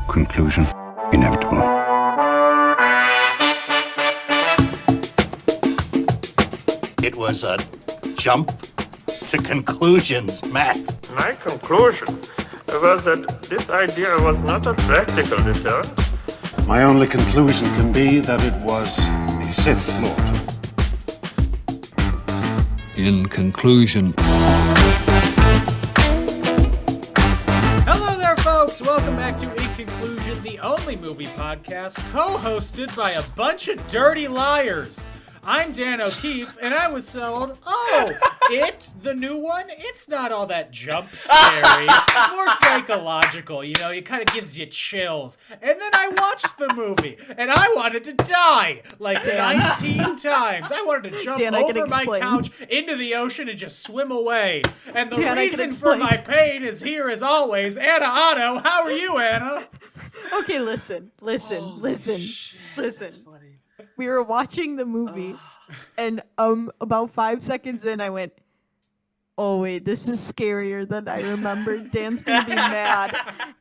conclusion inevitable. It was a jump to conclusions, Matt. My conclusion was that this idea was not a practical deterrent. My only conclusion can be that it was a Sith Lord. In conclusion. Hello there, folks! Welcome back to In Conclusion, the only movie podcast co-hosted by a bunch of dirty liars. I'm Dan O'Keefe, and I was sold, It, the new one, it's not all that jump scary. More psychological, you know, it kind of gives you chills. And then I watched the movie, and I wanted to die, like 19 times. I wanted to jump over my couch into the ocean and just swim away. And the reason for my pain is here as always, Anna Otto. How are you, Anna? Okay, listen. We were watching the movie, and about 5 seconds in, I went, oh, wait, this is scarier than I remembered. Dan's going to be mad.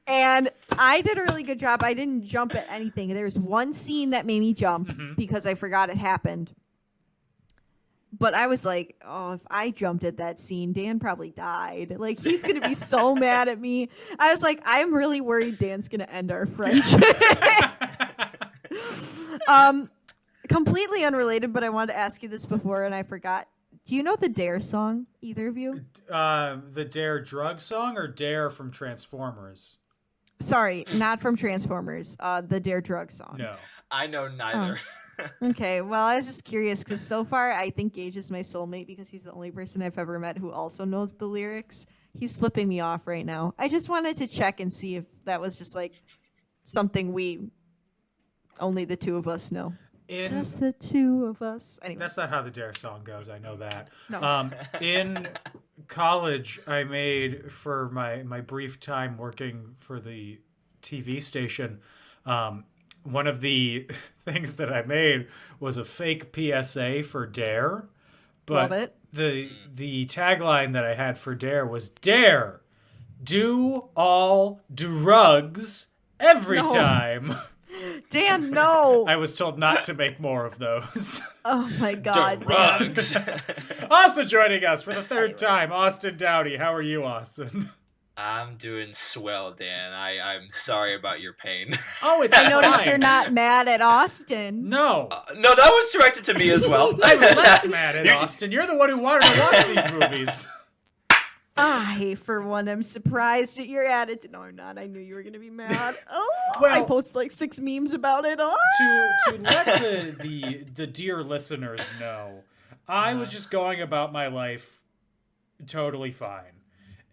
And I did a really good job. I didn't jump at anything. There was one scene that made me jump because I forgot it happened. But I was like, oh, if I jumped at that scene, Dan probably died. Like, he's going to be so mad at me. I was like, I'm really worried Dan's going to end our friendship. Completely unrelated, but I wanted to ask you this before and I forgot. Do you know the Dare song, either of you? The Dare drug song or Dare from Transformers? Sorry, not from Transformers. The Dare drug song. No. I know neither. Okay, well, I was just curious because so far I think Gage is my soulmate because he's the only person I've ever met who also knows the lyrics. He's flipping me off right now. I just wanted to check and see if that was just like something only the two of us know. Just the two of us. Anyway. That's not how the Dare song goes. I know that. No. In college, I made, for my brief time working for the TV station, one of the things that I made was a fake PSA for Dare. But love it. The tagline that I had for Dare was, Dare, do all drugs every time. Dan, no. I was told not to make more of those. Oh my God. Drugs. Also joining us for the third time, Austin Doughty. How are you, Austin? I'm doing swell, Dan. I'm sorry about your pain. Oh, it's I noticed fine. you're not mad at Austin. No. No, that was directed to me as well. I'm less mad at Austin. You're the one who wanted to watch these movies. I, for one, am surprised at your attitude. No, I'm not. I knew you were going to be mad. Oh, Well, I posted like 6 memes about it. Oh. To let the dear listeners know, I was just going about my life totally fine.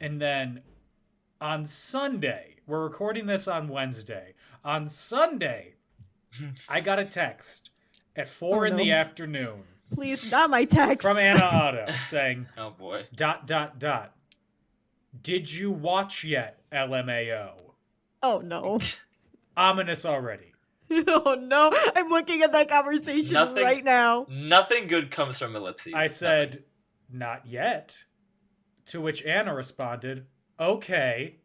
And then on Sunday, we're recording this on Wednesday. On Sunday, I got a text at 4 in the afternoon. Please, not my text. From Anna Otto saying, Oh boy. ... Did you watch yet, LMAO? Oh, no. Ominous already. Oh, no. I'm looking at that conversation right now. Nothing good comes from ellipses. I said, not yet. To which Anna responded, okay, ...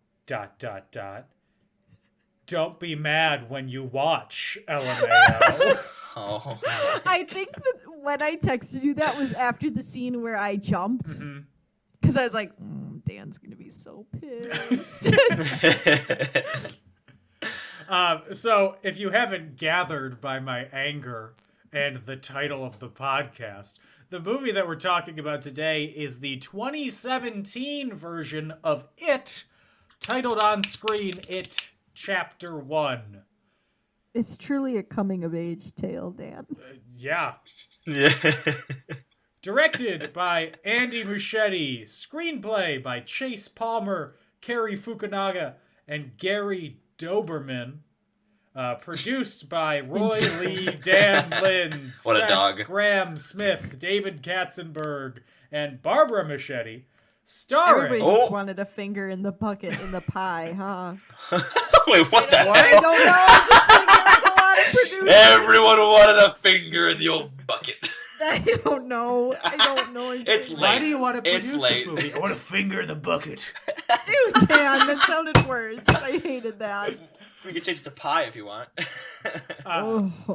Don't be mad when you watch, LMAO. Oh. I think that when I texted you, that was after the scene where I jumped. Because I was like, Dan's going to be so pissed. So if you haven't gathered by my anger and the title of the podcast, the movie that we're talking about today is the 2017 version of It, titled on screen, It Chapter 1. It's truly a coming-of-age tale, Dan. Yeah. Yeah. Directed by Andy Muschietti. Screenplay by Chase Palmer, Cary Fukunaga, and Gary Doberman. Produced by Roy Lee, Dan Lin, What a Seth dog. Graham Smith, David Katzenberg, and Barbara Muschietti. Starring... Everybody just wanted a finger in the bucket in the pie, huh? Wait, what the I hell? don't know. I'm just saying there's a lot of producers. Everyone wanted a finger in the old bucket. I don't know. It's late. Why do you want to It's produce late. this movie? I want to finger the bucket. Ew, Dan, that sounded worse. I hated that. We can change it to pie if you want.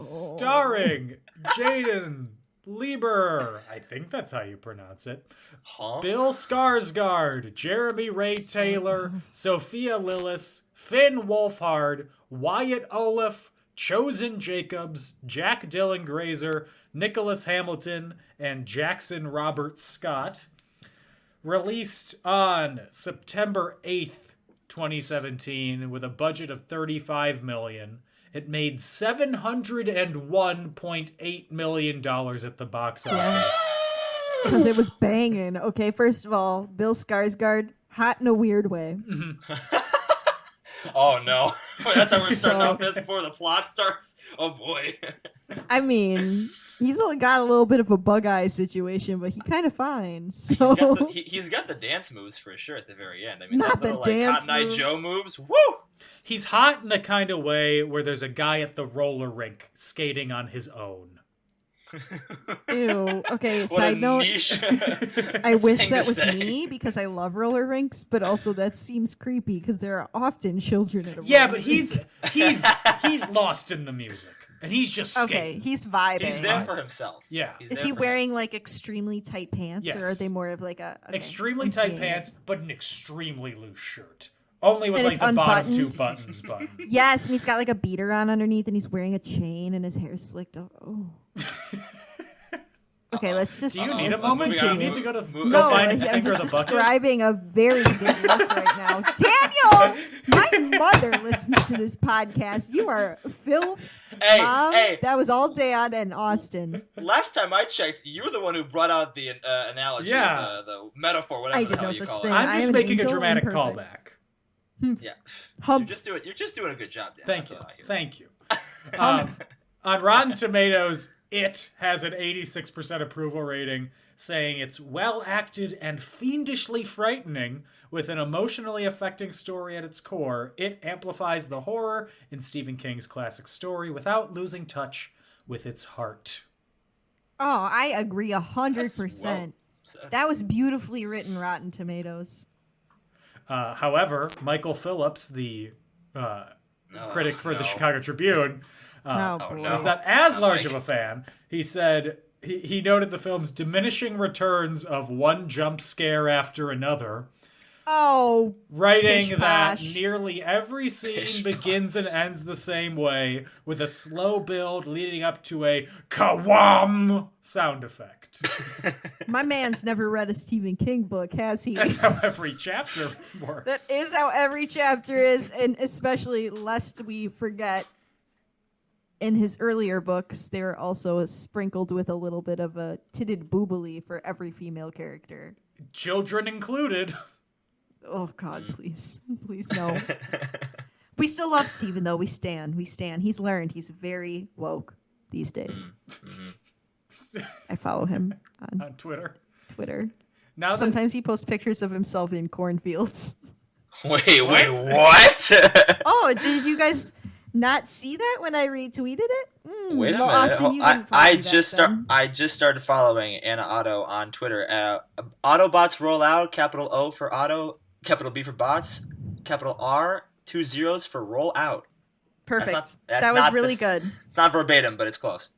Starring Jaden Lieber. I think that's how you pronounce it. Huh? Bill Skarsgård, Jeremy Ray Taylor, Sophia Lillis, Finn Wolfhard, Wyatt Olaf, Chosen Jacobs, Jack Dylan Grazer, Nicholas Hamilton, and Jackson Robert Scott. Released on September 8th, 2017, with a budget of $35 million. It made $701.8 million at the box office. Because it was banging. Okay, first of all, Bill Skarsgård, hot in a weird way. Oh no. That's how we're starting off this before the plot starts? Oh boy. I mean, he's only got a little bit of a bug eye situation, but he kind of fine. So He's got the dance moves for sure at the very end. I mean, Not that little the dance Cotton Eye moves. Joe moves. Woo! He's hot in a kind of way where there's a guy at the roller rink skating on his own. ew. Okay, What side a note. niche I wish thing that to was say. me because I love roller rinks, but also that seems creepy because there are often children at a Yeah, roller but rink. he's lost in the music, and he's just skating. Okay, he's vibing. He's there for himself. Yeah. He's Is there he for wearing like extremely tight pants, Yes. or are they more of like a okay, Extremely I'm tight seeing it. pants, but an extremely loose shirt. Only with And like it's the bottom two unbuttoned. buttons buttoned. Yes, and he's got like a beater on underneath, and he's wearing a chain, and his hair's slicked up. Oh. Okay, let's just. Do you need a let's just moment? Do you continue. need to go to go No, find I'm the finger of just the bucket? describing a very big look right now. Daniel, my mother listens to this podcast. You are Phil. Hey, Mom, hey. that was all Dan and Austin. Last time I checked, you were the one who brought out the analogy, Yeah. the metaphor, whatever I the did hell no you such call thing. it. I I'm am just an making a angel dramatic and perfect. callback. Yeah. Hump. You're just doing a good job, Dan. Thank you. That's what I hear. Thank you. On Rotten Tomatoes, it has an 86% approval rating, saying it's well acted and fiendishly frightening with an emotionally affecting story at its core. It amplifies the horror in Stephen King's classic story without losing touch with its heart. Oh, I agree That's 100%. well said. That was beautifully written, Rotten Tomatoes. However, Michael Phillips, the critic for the Chicago Tribune, Oh, oh, boy. no. is not as Not large Mike. of a fan. He said he noted the film's diminishing returns of one jump scare after another, Oh, writing Pish that posh. nearly every scene Pish begins and ends the same way, with a slow build leading up to a kawam sound effect. my man's never read a Stephen King book, has he? That's how every chapter works. That is how every chapter is, and especially lest we forget, in his earlier books, they're also sprinkled with a little bit of a titted boobily for every female character. Children included. Oh God, please, please no. We still love Stephen though. We stand. He's learned. He's very woke these days. I follow him on On Twitter. Twitter. Now that Sometimes he posts pictures of himself in cornfields. Wait, what? Oh, did you guys not see that when I retweeted it? Wait a well, minute. Austin, you I didn't follow me back then. I just started following Anna Otto on Twitter. Autobots roll out. Capital O for Auto. Capital B for bots. Capital R. 2 zeros for roll out. Perfect. That's That was not really this- good. It's not verbatim, but it's close.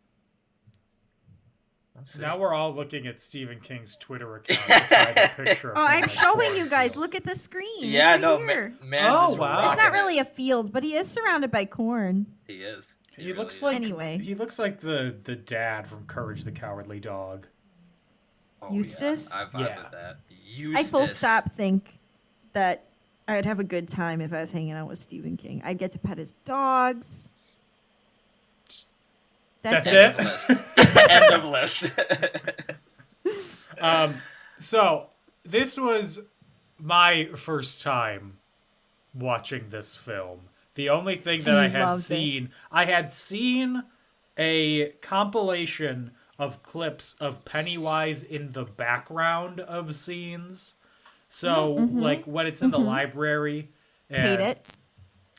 Let's see. now we're all looking at Stephen King's Twitter account to find a picture of Oh, him I'm on showing you guys. cornfield. Look at the screen. Yeah, it's right no, here. man's Oh, is wow. It's not rocking really it. a field, but he is surrounded by corn. He is. He really looks is. like Anyway. he looks like the dad from Courage the Cowardly Dog. Oh, Eustace? Yeah, I vibe Yeah. with that. I Eustace. full stop think that I'd have a good time if I was hanging out with Stephen King. I'd get to pet his dogs. That's End it? of list. End of list. So this was my first time watching this film. The only thing that And I you had loved it. seen, I had seen a compilation of clips of Pennywise in the background of scenes. So like when it's in the library and Hate it.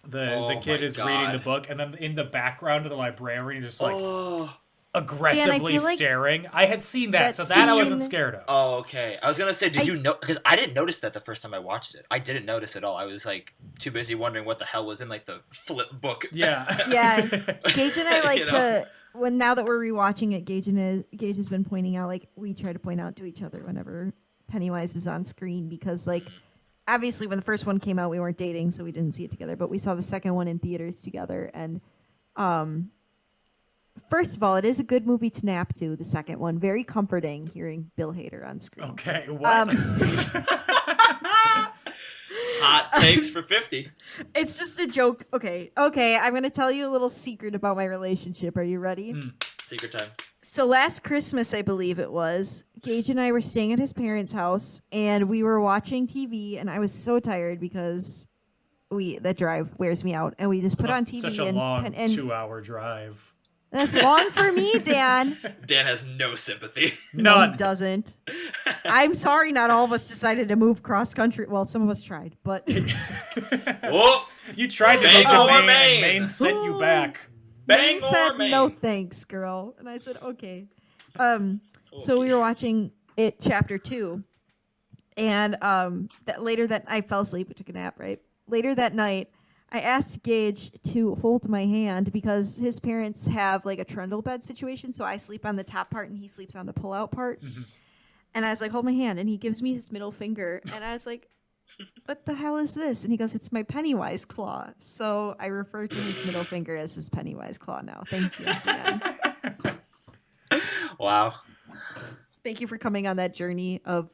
the Oh kid my is reading the God. book, and then in the background of the librarian just like Oh, aggressively feel like staring. I had seen that, that so that I wasn't scene- scared of. Oh, okay. I was gonna say, did you know? Because I didn't notice that the first time I watched it. I didn't notice at all. I was like too busy wondering what the hell was in like the flip book. Yeah. Yeah, Gage and I like You know? to now that we're rewatching it. Gage has been pointing out, like, we try to point out to each other whenever Pennywise is on screen, because like obviously when the first one came out we weren't dating, so we didn't see it together, but we saw the second one in theaters together, and first of all, it is a good movie to nap to. The second one, very comforting hearing Bill Hader on screen. Okay, what? Hot takes for 50. It's just a joke. Okay, I'm going to tell you a little secret about my relationship. Are you ready? Secret time. So last Christmas, I believe it was, Gage and I were staying at his parents' house, and we were watching TV, and I was so tired because that drive wears me out, and we just put on TV. Such a long 2-hour drive. That's long for me, Dan. Dan has no sympathy. No, None. he doesn't. I'm sorry not all of us decided to move cross country. Well, some of us tried, but Whoa! You tried to Bang go to or Maine, and Maine? Maine sent you back. Bang Maine said or Maine? no thanks, girl. And I said, okay. So we were watching it chapter 2. And later that I fell asleep. I took a nap, right? Later that night, I asked Gage to hold my hand because his parents have like a trundle bed situation. So I sleep on the top part and he sleeps on the pull-out part. And I was like, hold my hand. And he gives me his middle finger. And I was like, what the hell is this? And he goes, it's my Pennywise claw. So I refer to his middle finger as his Pennywise claw now. Thank you, Dan. Wow. Thank you for coming on that journey of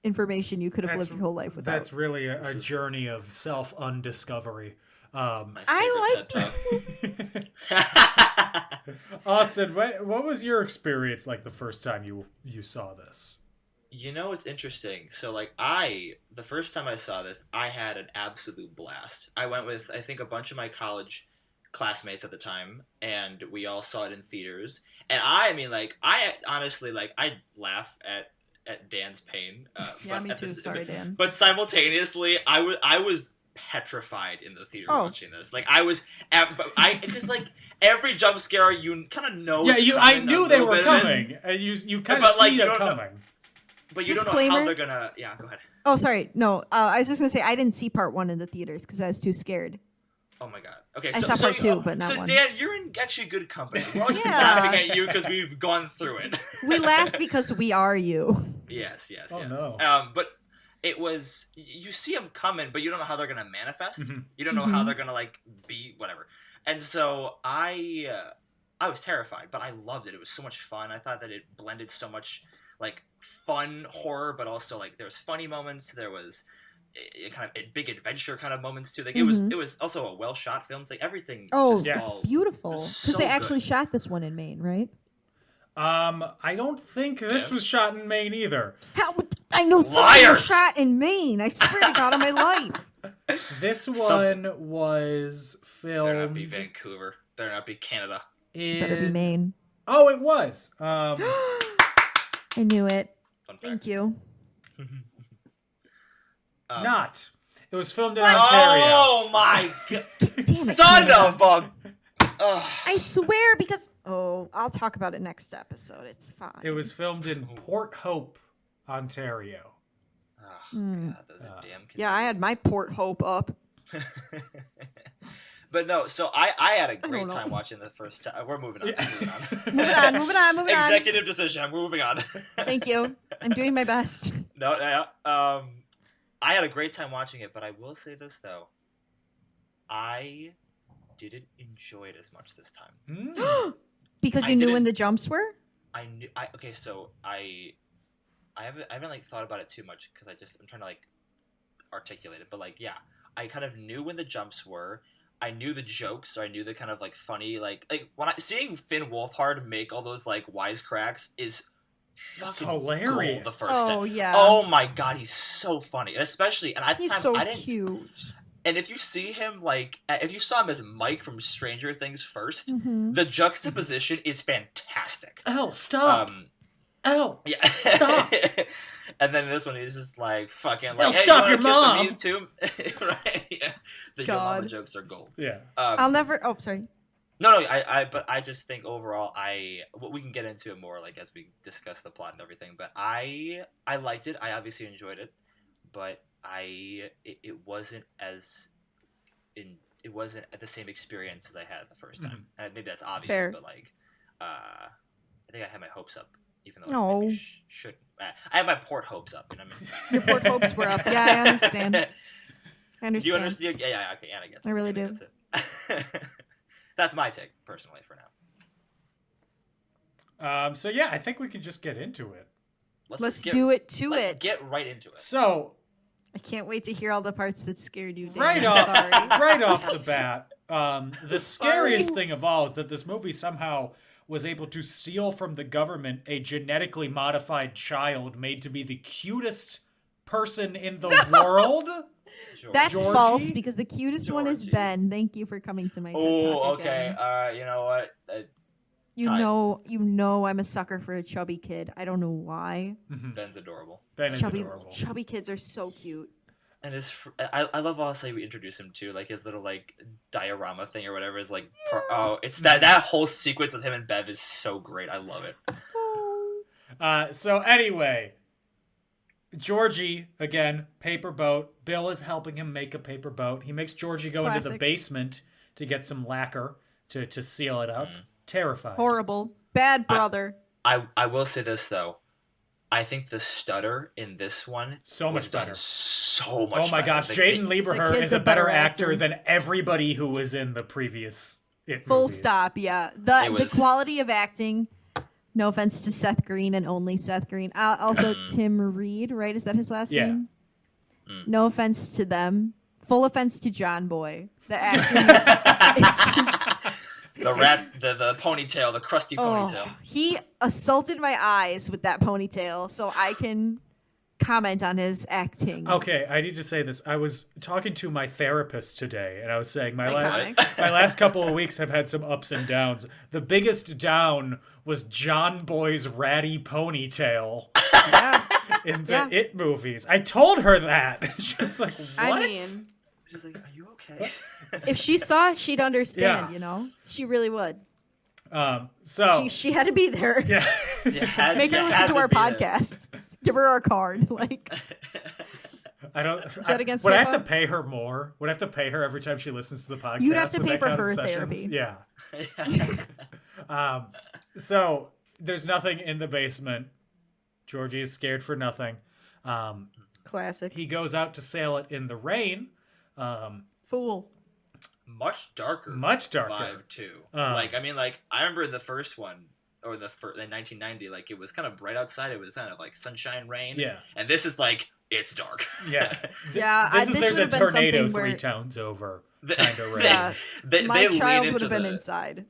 information you could have lived your whole life without. That's really a journey of self-undiscovery. I like this. Austin, what was your experience like the first time you saw this? You know, it's interesting. So, like, the first time I saw this, I had an absolute blast. I went with, I think, a bunch of my college classmates at the time, and we all saw it in theaters. And I honestly, like, I laugh at Dan's pain. Yeah, me too. Sorry, Dan. But simultaneously, I was petrified in the theater watching this. Like, because like every jump scare you kind of know. Yeah, I knew they were coming, and you kind of see it coming. But you don't know how they're gonna. Yeah, go ahead. Oh, sorry. No, I was just gonna say I didn't see part 1 in the theaters because I was too scared. Oh my god. Okay, I saw part 2, but not so 1. Dan, you're in actually good company. We're all just Yeah. laughing at you because we've gone through it. We laugh because we are you. Yes. Oh, no. But it was, you see them coming, but you don't know how they're gonna manifest. You don't know how they're gonna like be whatever. And so I was terrified, but I loved it. It was so much fun. I thought that it blended so much like fun horror, but also like there was funny moments. There was kind of big adventure kind of moments too. Like it was also a well shot film. It's like everything. Oh, just it's all- beautiful. it was Because so they actually good. shot this one in Maine, right? I don't think this was shot in Maine either. How? I know something Liars! was shot in Maine. I swear to God on my life. This one was filmed. Better not be Vancouver. Better not be Canada. Better be Maine. Oh, it was. I knew it. Fun fact. Thank you. Not. It was filmed in Ontario. Oh my god! Damn it, Son Canada. of a. I swear because I'll talk about it next episode. It's fine. It was filmed in Port Hope, Ontario. Oh, god, those are damn. Yeah, I had my Port Hope up. But no, so I had a great don't know. time watching the first time. We're moving on. Moving on. Executive decision. We're moving on. Thank you. I'm doing my best. No, I had a great time watching it, but I will say this though, I didn't enjoy it as much this time. Because I you knew didn't- when the jumps were? I knew. Okay, so I haven't like thought about it too much because I'm trying to like articulate it, but like yeah, I kind of knew when the jumps were. I knew the jokes, or I knew the kind of like funny like when seeing Finn Wolfhard make all those like wisecracks is fucking hilarious. gold the first Oh, time. yeah. Oh my god, he's so funny, and especially and at the He's time so I didn't. cute. And if you see him like if you saw him as Mike from Stranger Things first, Mm-hmm. the juxtaposition is fantastic. Elle, stop. Elle, Yeah. stop. And then this one he's just like fucking like, Yo, hey, stop you your wanna kiss with mom. me too? Right? Yeah. The your mama God. jokes are gold. Yeah. I'll never. Oh, sorry. But I just think overall, we can get into it more like as we discuss the plot and everything. But I liked it. I obviously enjoyed it, but it wasn't it wasn't the same experience as I had the first time. And maybe that's obvious, Fair. but like, I think I had my hopes up, even though No. I maybe shouldn't. I had my port hopes up. You know what I mean? Your port hopes were up. Yeah, I understand. I Do understand. you understand? Yeah, okay, Anna gets it. I really Anna do. gets it. That's my take, personally, for now. So yeah, I think we can just get into it. Let's just do it to let's it. Get right into it. So I can't wait to hear all the parts that scared you, Dan. right I'm off, sorry. right off the bat, the scariest Sorry. thing of all is that this movie somehow was able to steal from the government a genetically modified child made to be the cutest person in the world. Sure. That's Georgie? false because the cutest one is Georgie. Ben. Thank you for coming to my TED Oh, Talk okay. again. You know what? You Ty. know I'm a sucker for a chubby kid. I don't know why. Ben's adorable. Ben is adorable. Chubby kids are so cute. And I love also we introduce him to like his little like diorama thing or whatever is like it's that whole sequence with him and Bev is so great. I love it. So anyway, Georgie, again, paper boat. Bill is helping him make a paper boat. He makes Georgie go into the Classic. basement to get some lacquer to seal it up. Terrified. Horrible. Bad brother. I will say this though. I think the stutter in this one So much was done better. so much Oh my better. gosh, Jaden The Lieberher kid's is a a better better actor actor. than everybody who was in the previous It Full movies. stop, yeah. The was- quality of acting, no offense to Seth Green and only Seth Green. Also Tim Reed, right? Is that his last Yeah. name? No offense to them. Full offense to John Boy. The acting is it's just the ponytail, the crusty ponytail. he assaulted my eyes with that ponytail, so I can comment on his acting. Okay, I need to say this. I was talking to my therapist today, and I was saying my Iconic. last couple of weeks have had some ups and downs. The biggest down was John Boy's ratty ponytail Yeah. in the Yeah. It movies. I told her that. She was like, "What?" I mean, She's like, "Are you okay?" if she saw it, she'd understand, Yeah. you know? She really would. So She had to be there. yeah. Make her listen to our podcast. Give her our card. Like, I don't. Is that against would I have to HIPAA? pay her more? Would I have to pay her every time she listens to the podcast? You'd have to Would pay that for count as her sessions? therapy. Yeah. So there's nothing in the basement. Georgie is scared for nothing. classic. He goes out to sail it in the rain. Fool. Much darker vibe too. Like I remember in the first one or in 1990, like it was kind of bright outside. It was kind of like sunshine, rain. Yeah. And this is like it's dark. Yeah. Yeah, This this there's a would have been tornado something 3 where towns over kind of rain. Yeah. my lean child into would have been the- inside.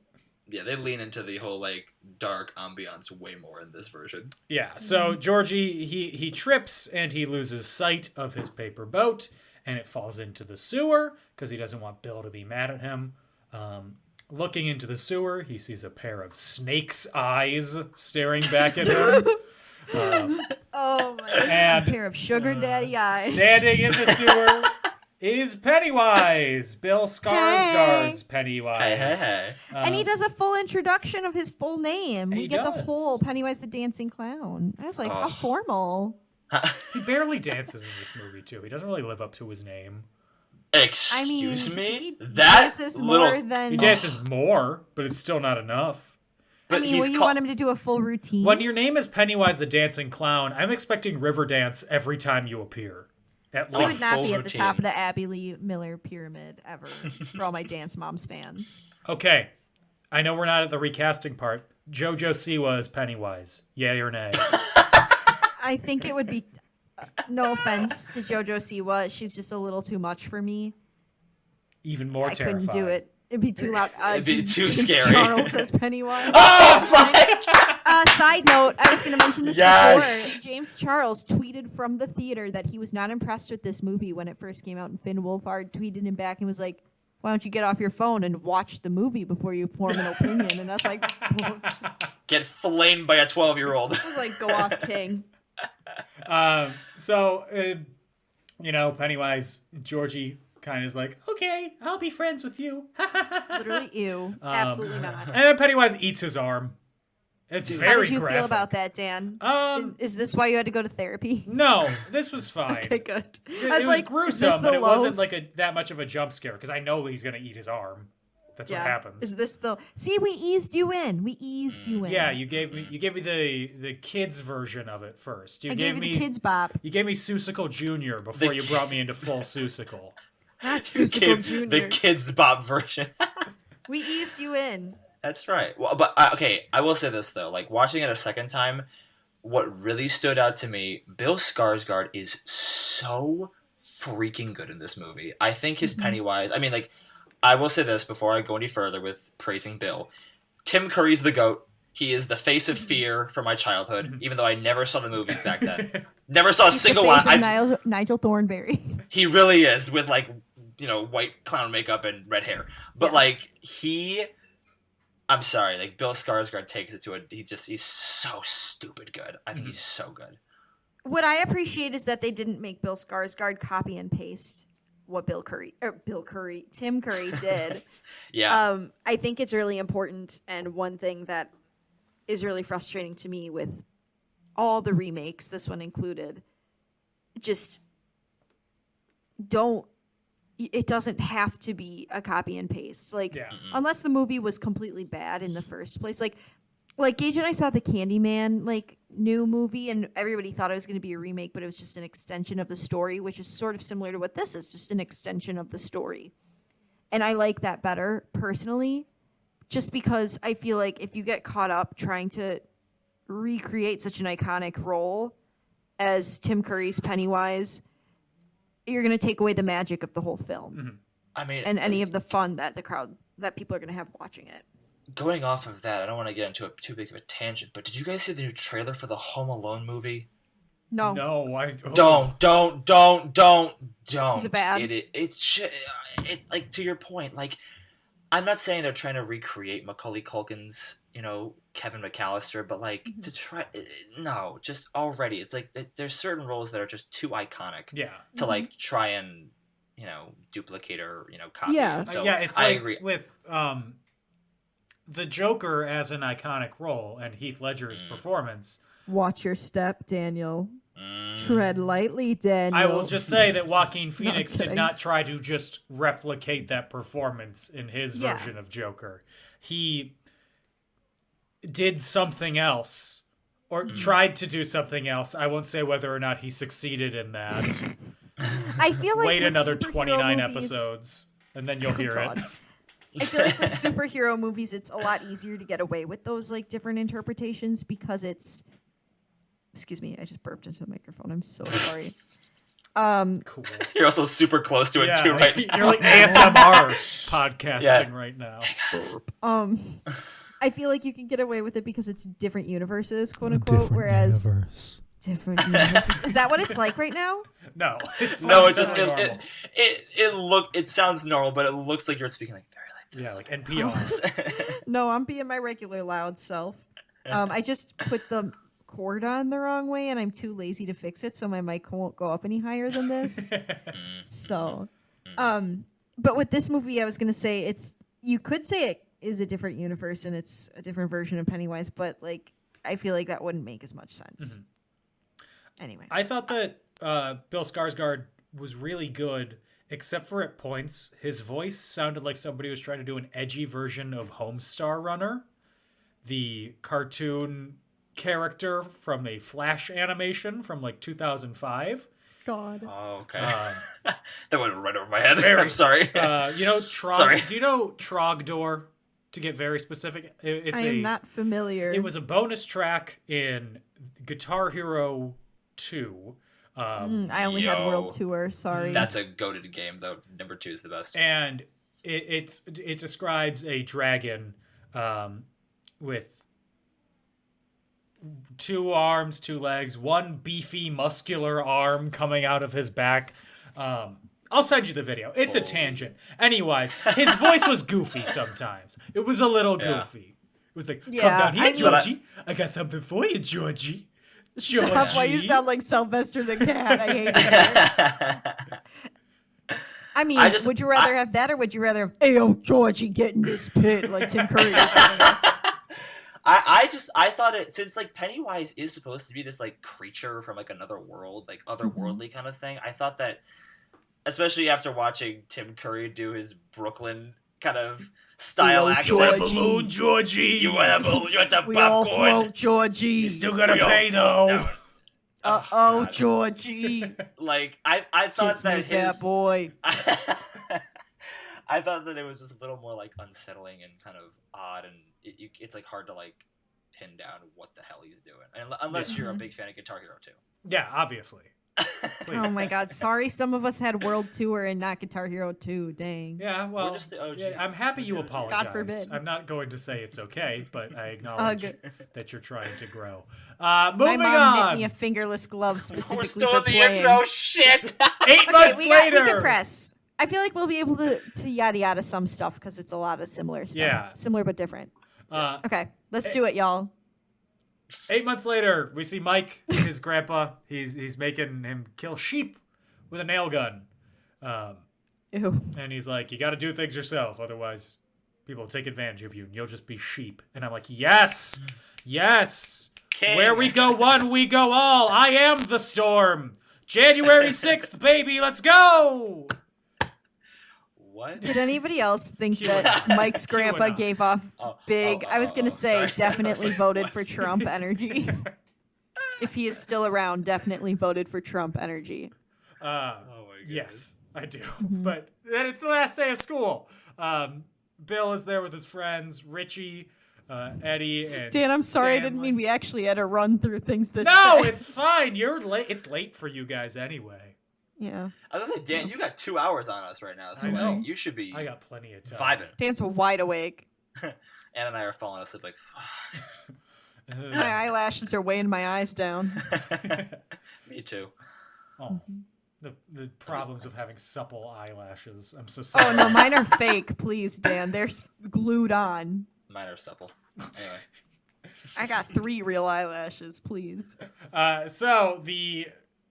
Yeah, they lean into the whole like dark ambiance way more in this version. Yeah, so Georgie, he trips and he loses sight of his paper boat, and it falls into the sewer because he doesn't want Bill to be mad at him. Looking into the sewer, he sees a pair of snake's eyes staring back at him. Oh my And A pair of sugar daddy eyes. standing in the sewer is Pennywise, Bill Skarsgård's Pennywise. Hey. And he does a full introduction of his full name. He We get the does. whole Pennywise the Dancing Clown. I was like, how formal. He barely dances in this movie, too. He doesn't really live up to his name. Excuse I mean, me? he That dances little more than. He dances more, but it's still not enough. but I mean, he's well, you called- want him to do a full routine. When your name is Pennywise the Dancing Clown, I'm expecting Riverdance every time you appear. At he would least. not full be at the top of routine. the Abby Lee Miller pyramid ever for all my Dance Moms fans. Okay, I know we're not at the recasting part. JoJo Siwa is Pennywise. Yay or nay? I think it would be. No offense to JoJo Siwa, she's just a little too much for me. Even more I terrifying. couldn't do it. It'd be too loud. It'd be too James scary. Charles says Pennywise. Oh my! Side note, I was going to mention this Yes. before. James Charles tweeted from the theater that he was not impressed with this movie when it first came out, and Finn Wolfhard tweeted him back and was like, why don't you get off your phone and watch the movie before you form an opinion? And I was like, Get filleted by a 12-year-old. go off, King. You know, Pennywise, Georgie kind of is like, okay, I'll be friends with you. Literally, ew. Absolutely not. And then Pennywise eats his arm. It's very How did you graphic. feel about that, Dan? Is this why you had to go to therapy? No, this was fine. Okay, good. It I was was like, gruesome, but it wasn't like that much of a jump scare because I know he's gonna eat his arm. That's what happens. Is this the? See, we eased you in. We eased you in. Yeah, you gave me the kids version of it first. I gave you the kids bop. You gave me Seussical Jr. before you brought me into full Seussical. Not Seussical Jr. The kids bop version. We eased you in. That's right. Well, but okay, I will say this though. Like watching it a second time, what really stood out to me, Bill Skarsgård is so freaking good in this movie. I think his Pennywise. I mean, like, I will say this before I go any further with praising Bill. Tim Curry's the GOAT. He is the face of fear from my childhood, even though I never saw the movies back then. Never saw a single one. Nigel Thornberry. He really is, with like, you know, white clown makeup and red hair. But like I'm sorry, like Bill Skarsgård takes it to he's so stupid good. I think he's so good. What I appreciate is that they didn't make Bill Skarsgård copy and paste what Tim Curry did. Yeah. I think it's really important, and one thing that is really frustrating to me with all the remakes, this one included, just it doesn't have to be a copy and paste. Like, unless the movie was completely bad in the first place. Like Gage and I saw the Candyman, like, new movie, and everybody thought it was going to be a remake, but it was just an extension of the story, which is sort of similar to what this is, just an extension of the story. And I like that better, personally, just because I feel like if you get caught up trying to recreate such an iconic role as Tim Curry's Pennywise, you're going to take away the magic of the whole film. I mean, and any of the fun that people are going to have watching it. Going off of that, I don't want to get into too big of a tangent, but did you guys see the new trailer for the Home Alone movie? No. Don't. Is it bad? It's like, to your point, like, I'm not saying they're trying to recreate Macaulay Culkin's, you know, Kevin McAllister, but like to try, no, just already, it's like there's certain roles that are just too iconic, to like try and, you know, duplicate or, you know, copy. So it's I like agree with the Joker as an iconic role and Heath Ledger's performance. Watch your step, Daniel. Tread lightly, Daniel. I will just say that Joaquin Phoenix did not try to just replicate that performance in his version of Joker. He did something else, or tried to do something else. I won't say whether or not he succeeded in that. I feel like wait another 29 movies, episodes, and then you'll hear it. I feel like with superhero movies, it's a lot easier to get away with those like different interpretations because it's. Excuse me, I just burped into the microphone. I'm so sorry. Cool. You're also super close to it too, right now. You're like ASMR podcasting right now. I feel like you can get away with it because it's different universes, quote unquote. Different universes. Is that what it's like right now? No, it's just it sounds normal, but it looks like you're speaking like very like this. Yeah, like NPR. No, I'm being my regular loud self. I just put the cord on the wrong way and I'm too lazy to fix it, so my mic won't go up any higher than this. So but with this movie, I was gonna say you could say it is a different universe and it's a different version of Pennywise, but like I feel like that wouldn't make as much sense. Anyway, I thought that Bill Skarsgård was really good, except for at points his voice sounded like somebody was trying to do an edgy version of Homestar Runner, the cartoon character from a Flash animation from like 2005. God. Oh, okay. That went right over my head. I'm sorry. You know, Sorry. Do you know Trogdor? To get very specific, I am not familiar. It was a bonus track in Guitar Hero 2. I only had World Tour. Sorry. That's a goated game, though. Number 2 is the best. And it describes a dragon with 2 arms, 2 legs, 1 beefy, muscular arm coming out of his back. I'll send you the video. It's a tangent. Anyways, his voice was goofy sometimes. It was a little goofy. It was like, come down here, Georgie. I got something for you, Georgie. Stop, why you sound like Sylvester the Cat. I hate it. I mean, I just- would you rather have that, or would you rather have Ayo Georgie get in this pit like Tim Curry was telling us? I thought it, since like Pennywise is supposed to be this like creature from like another world, like otherworldly kind of thing. I thought that, especially after watching Tim Curry do his Brooklyn kind of style accent. Balloon, Georgie. You want a balloon? You want the We all popcorn? float, Georgie. You still gotta pay though. Uh-oh, Georgie. Like I thought Kiss me, that fat boy. I thought that it was just a little more like unsettling and kind of odd, and it's like hard to like pin down what the hell he's doing, and unless you're a big fan of Guitar Hero 2. Yeah, obviously. Oh my God! Sorry, some of us had World Tour and not Guitar Hero 2. Dang. Yeah, well, just the OGs. yeah, I'm happy you We're the OGs. apologized. God forbid. I'm not going to say it's okay, but I acknowledge Ugh. that you're trying to grow. My Moving mom on. knit me a fingerless glove We're specifically still for in the playing. intro. Shit. 8 Okay, months we later. can press. I feel like we'll be able to yada yada some stuff because it's a lot of similar stuff. Yeah. Similar but different. Uh, Okay, let's do it, y'all. 8 months later, we see Mike and his grandpa. He's making him kill sheep with a nail gun. Ew. And he's like, you got to do things yourself, otherwise people will take advantage of you, and you'll just be sheep. And I'm like, yes, yes. King. Where we go one, we go all. I am the storm. January 6th, baby, let's go. What? Did anybody else think that Mike's grandpa QAnon. gave off big? I was gonna say sorry. definitely voted for Trump energy. If he is still around, definitely voted for Trump energy. Oh my goodness. Yes, I do. But then it's the last day of school. Bill is there with his friends, Richie, Eddie, and Dan, I'm sorry, I didn't Stanley. mean we actually had to run through things this No, fast. it's fine. You're late. It's late for you guys anyway. Yeah. I was gonna say, Dan, you got 2 hours on us right now, so I know. like, you should be I got plenty of time. vibing. Dan's wide awake. Ann and I are falling asleep like, fuck. My eyelashes are weighing my eyes down. Me too. Oh, the problems of having supple eyelashes. I'm so sorry. Oh no, mine are fake. Please, Dan, they're glued on. Mine are supple. Anyway. I got 3 real eyelashes. Please. So the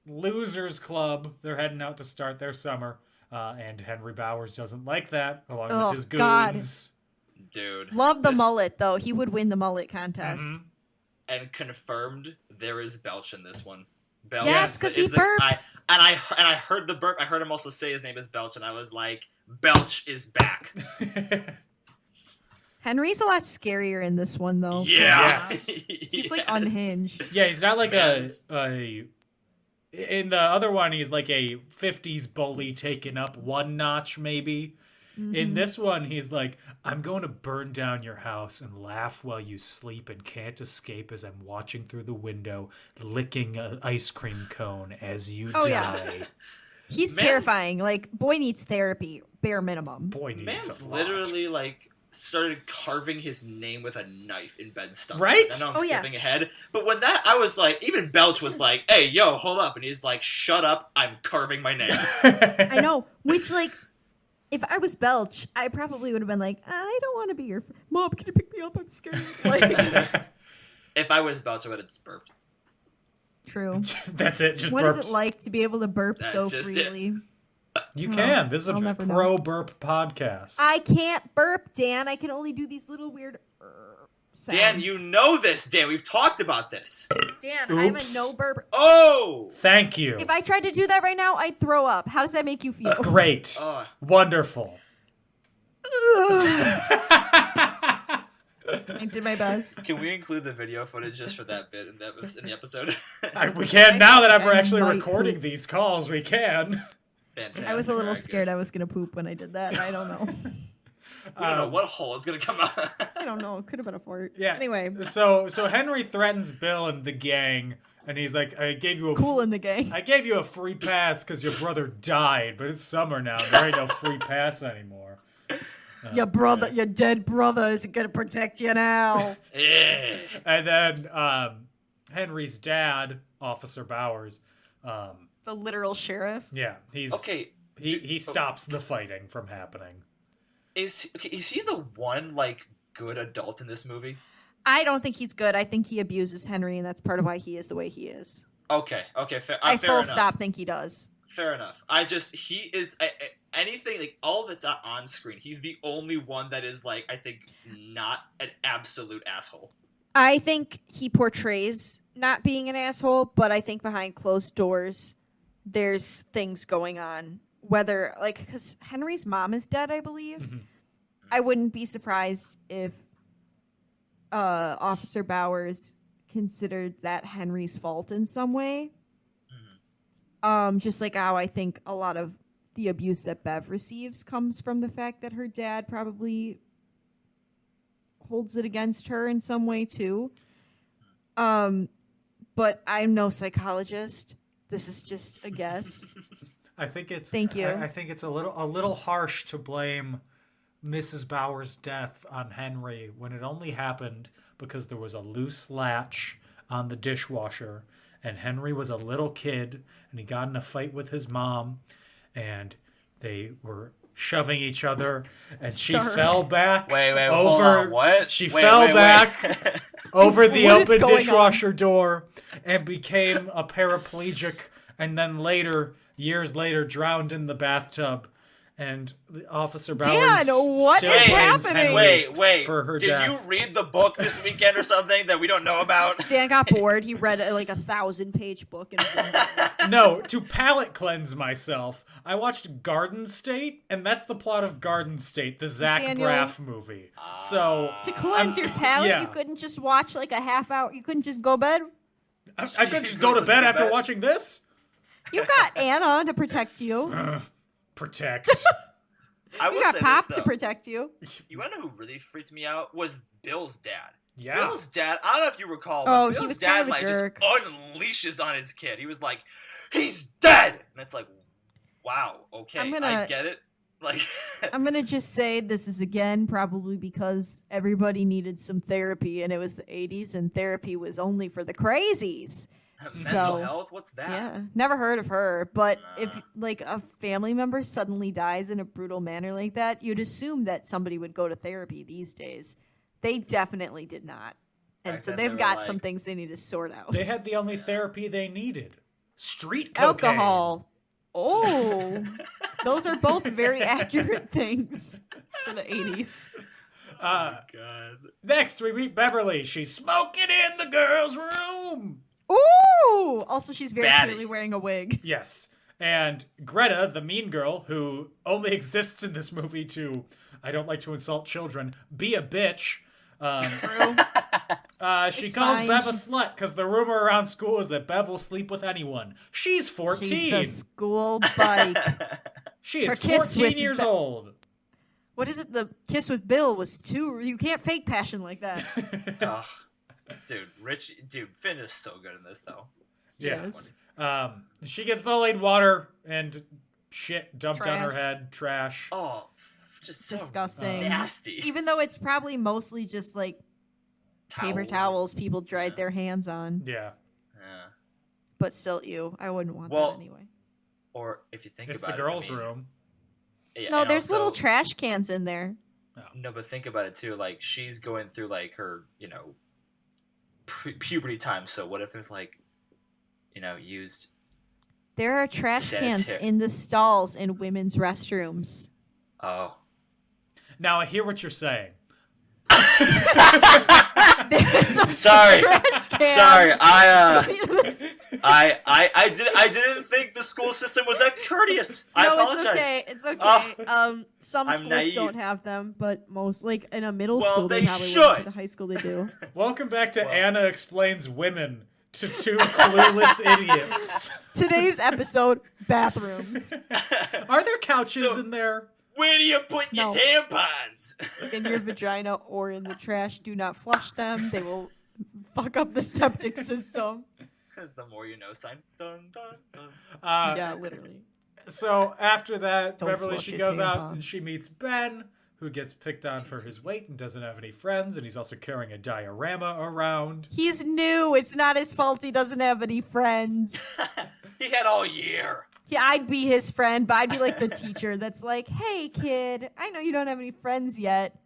Losers Club, they're heading out to start their summer, and Henry Bowers doesn't like that, along Oh, with his God. goons. Dude. Love the this- mullet though. He would win the mullet contest. Mhm. And confirmed there is Belch in this one. Belch Yes, is 'cause the- he is the- burps. I heard the burp. I heard him also say his name is Belch, and I was like, Belch is back. Henry's a lot scarier in this one though. Yeah. Yes. He's like unhinged. Yeah, he's not like Man. a. In the other one, he's like a 50s bully taken up one notch, maybe. In this one, he's like, I'm going to burn down your house and laugh while you sleep and can't escape as I'm watching through the window, licking an ice cream cone as you Oh, die. yeah. He's Man's- terrifying. Like, boy needs therapy, bare minimum. Boy, needs Man's a lot. literally like started carving his name with a knife in Ben's stomach. Right? I know I'm Oh, yeah. skipping ahead, but when that, I was like, even Belch was like, "Hey, yo, hold up," and he's like, "Shut up! I'm carving my name." I know. Which, like, if I was Belch, I probably would have been like, I don't want to be your mom. Can you pick me up? I'm scared. Like, If I was Belch, I would have just burped. true. That's it. Just What is burps. it like to be able to burp That's so just it. freely? You can. This is I'll a never know. pro burp podcast. I can't burp, Dan. I can only do these little weird sounds. Dan, you know this. Dan, we've talked about this. Dan, I'm a Oops. no burp. Oh, Thank you. If I tried to do that right now, I'd throw up. How does that make you feel? Great. oh. Wonderful. I did my best. Can we include the video footage just for that bit? And that was in the episode. We can I now feel that like we're I actually might recording poop. these calls. We can. Fantastic. I was a little Very scared good. I was going to poop when I did that. I don't know. We don't know what hole it's gonna come out. I don't know. It could have been a fart. Yeah. Anyway, So Henry threatens Bill and the gang, and he's like, "I gave you a cool in the gang. I gave you a free pass because your brother died, but it's summer now. There ain't no free pass anymore." Your brother, your dead brother isn't going to protect you now. Yeah. And then Henry's dad, Officer Bowers, The literal sheriff. yeah, he's Okay. he stops the fighting from happening. Is he the one like good adult in this movie? I don't think he's good. I think he abuses Henry, and that's part of why he is the way he is. Okay. Fair. I fair full enough. stop think he does. Fair enough. He is anything like all that's on screen. He's the only one that is like, I think, not an absolute asshole. I think he portrays not being an asshole, but I think behind closed doors, there's things going on. Whether, like, because Henry's mom is dead, I believe. Mm-hmm. I wouldn't be surprised if Officer Bowers considered that Henry's fault in some way. Just like how I think a lot of the abuse that Bev receives comes from the fact that her dad probably holds it against her in some way too. But I'm no psychologist. This is just a guess. I think it's. Thank you. I think it's a little harsh to blame Mrs. Bauer's death on Henry when it only happened because there was a loose latch on the dishwasher, and Henry was a little kid, and he got in a fight with his mom, and they were shoving each other, and she fell back. Wait, over. Hold on. What? She fell back over the What is open going dishwasher door and became a paraplegic, and then years later, drowned in the bathtub. And the Officer Bowers what still is blames happening? Henry Wait. for her Did death. you read the book this weekend or something that we don't know about? Dan got bored. He read like a 1,000-page book. No, to palate cleanse myself, I watched Garden State, and that's the plot of Garden State, the Zach Daniel. Braff movie. So To cleanse your palate, yeah. you couldn't just watch like a half hour. You couldn't just go bed. I could just go to bed after watching this. You got Anna to protect you. Protect. I You will got say Pop this, to though. protect you. You want to know who really freaked me out? Was Bill's dad. Yeah. Bill's dad, I don't know if you recall, Oh, but he Bill's was dad kind of a jerk. just unleashes on his kid. He was like, he's dead! And it's like, wow, okay, I get it. Like, I'm going to just say this is, again, probably because everybody needed some therapy, and it was the 80s, and therapy was only for the crazies. mental health? What's that? Yeah, never heard of her. But if like a family member suddenly dies in a brutal manner like that, you'd assume that somebody would go to therapy these days. They definitely did not. And Back so then they've they were got like- some things they need to sort out. They had the only therapy they needed. Street cocaine. Alcohol. Oh, those are both very accurate things for the 80s. God. Next, we meet Beverly. She's smoking in the girls' room. Ooh! Also, she's very Baddie. clearly wearing a wig. Yes. And Greta, the mean girl, who only exists in this movie to, I don't like to insult children, be a bitch. She It's calls fine. Bev a She's- slut because the rumor around school is that Bev will sleep with anyone. She's 14. She's the school bike. She her is kiss 14 with years Be- old. What is it? The kiss with Bill was too. You can't fake passion like that. Ugh. Dude, Finn is so good in this though. Yeah. Yes. She gets bullied, water, and shit dumped on her Trash. head. Trash. Oh, just so Disgusting. nasty. Even though it's probably mostly just like paper towels people dried their hands on. Yeah. Yeah. But still, I wouldn't want Well, that anyway. Or if you think It's about the it, girls' room. Yeah, No, and there's little also- trash cans in there. No, but think about it too. Like she's going through like her, puberty time. So what if there's like, used? There are trash cans Sanitary. in the stalls in women's restrooms. Oh, Now I hear what you're saying. There's a sorry, trash can. sorry. I didn't think the school system was that courteous. I No, apologize. it's okay. It's okay. Some I'm schools naive. don't have them, but most, like in a middle Well, school, they they probably should. would. In a high school, they do. Welcome back to Anna Explains Women to two clueless idiots. Today's episode: bathrooms. Are there couches So- in there? Where do you put your No. tampons? In your vagina or in the trash. Do not flush them. They will fuck up the septic system. The more you know sign. Dun, dun, dun. Yeah, literally. So after that, Don't Beverly, flush she your goes out tampon. and she meets Ben, who gets picked on for his weight and doesn't have any friends, and he's also carrying a diorama around. He's new. It's not his fault he doesn't have any friends. He had all year. Yeah, I'd be his friend, but I'd be like the teacher that's like, hey, kid, I know you don't have any friends yet.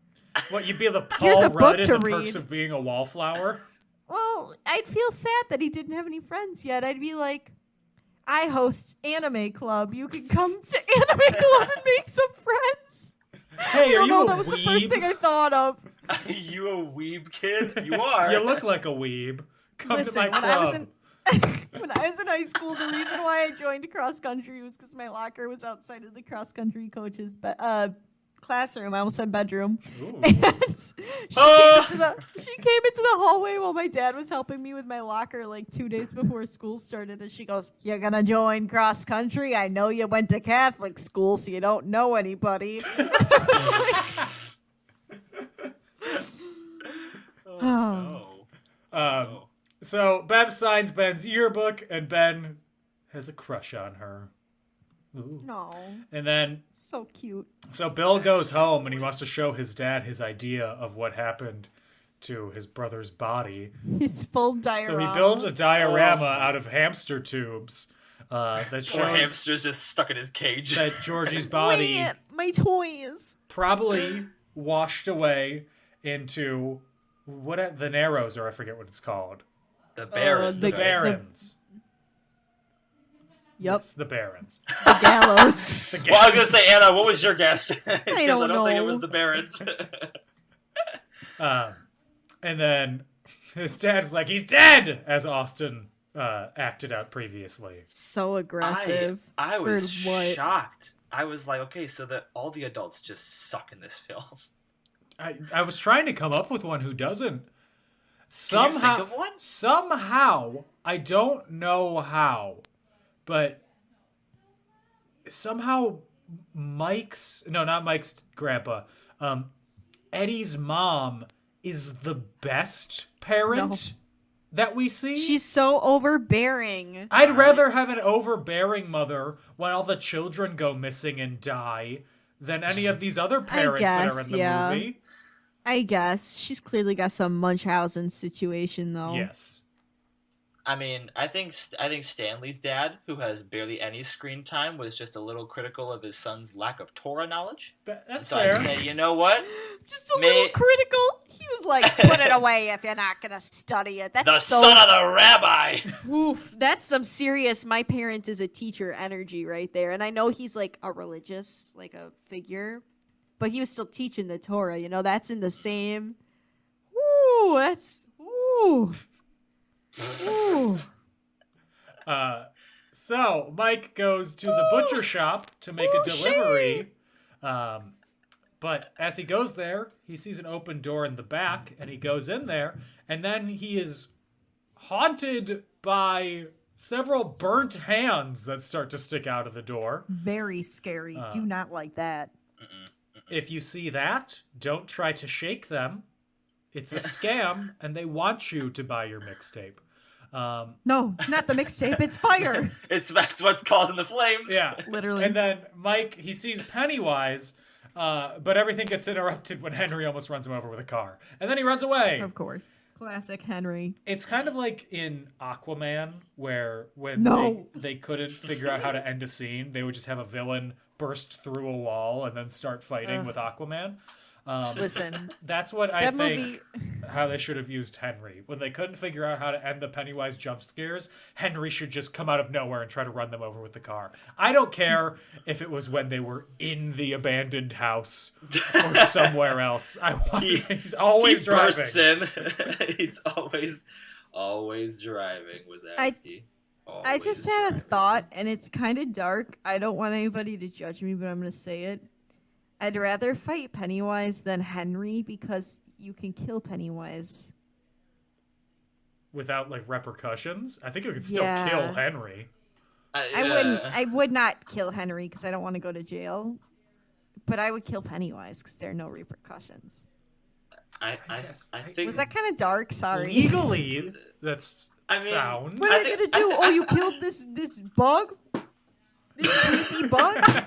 What, you'd be the Here's Paul a book Rudd in to the Perks read. of Being a Wallflower? Well, I'd feel sad that he didn't have any friends yet. I'd be like, I host Anime Club. You can come to Anime Club and make some friends. Hey, are you know, a that was the first weeb? thing I thought of. You a weeb kid? You are. You look like a weeb. Come Listen, to my when I was club. when I was in high school, the reason why I joined cross country was because my locker was outside of the cross country coach's classroom. I almost said bedroom. Ooh. And she came into the hallway while my dad was helping me with my locker like 2 days before school started, and she goes, "You're gonna join cross country? I know you went to Catholic school, so you don't know anybody." No. So Bev signs Ben's yearbook, and Ben has a crush on her. Ooh. No, And then, so cute. so Bill goes home, and he wants to show his dad his idea of what happened to his brother's body. His full diorama. So he built a diorama out of hamster tubes that Poor shows hamster's just stuck in his cage. that Georgie's body Wait, my toys. probably washed away into the Narrows, or I forget what it's called. The Baron. The The- Barons. Yep, It's the Barons. the gallows. The Well, I was gonna say, Anna, what was your guess? Because I don't don't think it know. was the Barons. And then his dad's like, he's dead, as Austin acted out previously. So aggressive. I For was what? shocked. I was like, okay, so that all the adults just suck in this film. I was trying to come up with one who doesn't. Can you think of one? Somehow, I don't know how, but somehow not Mike's grandpa, Eddie's mom is the best parent that we see. She's so overbearing. I'd rather have an overbearing mother when all the children go missing and die than any of these other parents that are in the movie. I guess. She's clearly got some Munchausen situation, though. Yes. I mean, I think Stanley's dad, who has barely any screen time, was just a little critical of his son's lack of Torah knowledge. That's So fair. I say, you know what? Just a little critical. He was like, put it away if you're not going to study it. That's The so... son of the rabbi! Oof, that's some serious, my parent is a teacher energy right there. And I know he's like a religious, like a figure, but he was still teaching the Torah. You know, that's in the same... Ooh, that's... Ooh. Ooh. So Mike goes to the butcher shop to make a delivery. But as he goes there, he sees an open door in the back, and he goes in there, and then he is haunted by several burnt hands that start to stick out of the door. Very scary. Do not like that. If you see that, don't try to shake them. It's a scam, and they want you to buy your mixtape. No, not the mixtape. It's fire. That's what's causing the flames. Yeah. Literally. And then Mike, he sees Pennywise, but everything gets interrupted when Henry almost runs him over with a car. And then he runs away. Of course. Classic Henry. It's kind of like in Aquaman, where when they couldn't figure out how to end a scene, they would just have a villain burst through a wall and then start fighting with Aquaman. Listen. That's what I That think movie- how they should have used Henry. When they couldn't figure out how to end the Pennywise jump scares, Henry should just come out of nowhere and try to run them over with the car. I don't care if it was when they were in the abandoned house or somewhere else. He's always driving. Bursts in. He's always driving, Wazowski. I just had a thought, and it's kind of dark. I don't want anybody to judge me, but I'm going to say it. I'd rather fight Pennywise than Henry because you can kill Pennywise. Without, like, repercussions? I think you could still Yeah. kill Henry. I would not kill Henry because I don't want to go to jail. But I would kill Pennywise because there are no repercussions. I think Was that kind of dark? Sorry. Legally, that's sound. What are you going to do? You killed this bug? This creepy bug?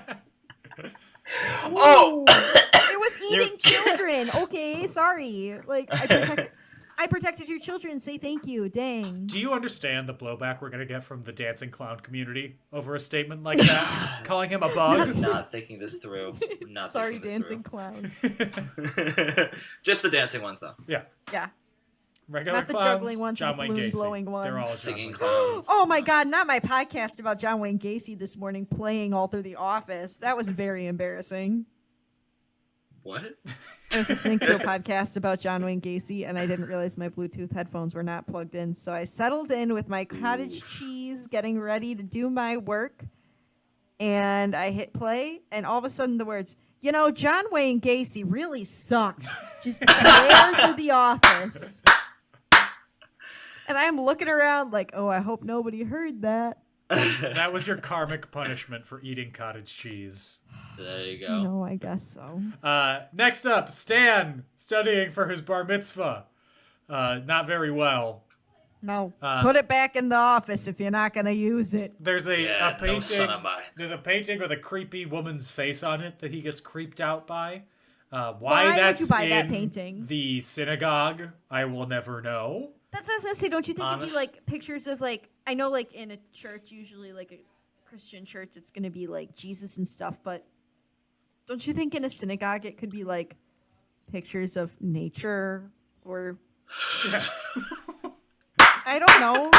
Oh! It was eating children. Okay, sorry. Like, I protected your children. Say thank you. Dang. Do you understand the blowback we're going to get from the dancing clown community over a statement like that? Calling him a bug? I'm not thinking this through. Sorry, dancing clowns. Just the dancing ones, though. Yeah. Yeah. Regular Not the clowns, juggling ones, John the Wayne balloon Gacy. blowing They're all ones. Singing juggling. clowns. Oh my God, not my podcast about John Wayne Gacy this morning playing all through the office. That was very embarrassing. What? I was listening to a podcast about John Wayne Gacy, and I didn't realize my Bluetooth headphones were not plugged in. So I settled in with my cottage cheese, getting ready to do my work. And I hit play, and all of a sudden the words, John Wayne Gacy really sucked. Just blared through the office. And I'm looking around like, oh, I hope nobody heard that. That was your karmic punishment for eating cottage cheese. There you go. No, I guess so. Next up, Stan, studying for his bar mitzvah. Not very well. No, put it back in the office if you're not going to use it. There's a painting. No son of mine. There's a painting with a creepy woman's face on it that he gets creeped out by. Why That's would you buy in that painting? The synagogue, I will never know. That's what I was going to say. Don't you think it'd be like pictures of I know in a church, usually like a Christian church, it's going to be like Jesus and stuff, but don't you think in a synagogue it could be like pictures of nature or I don't know.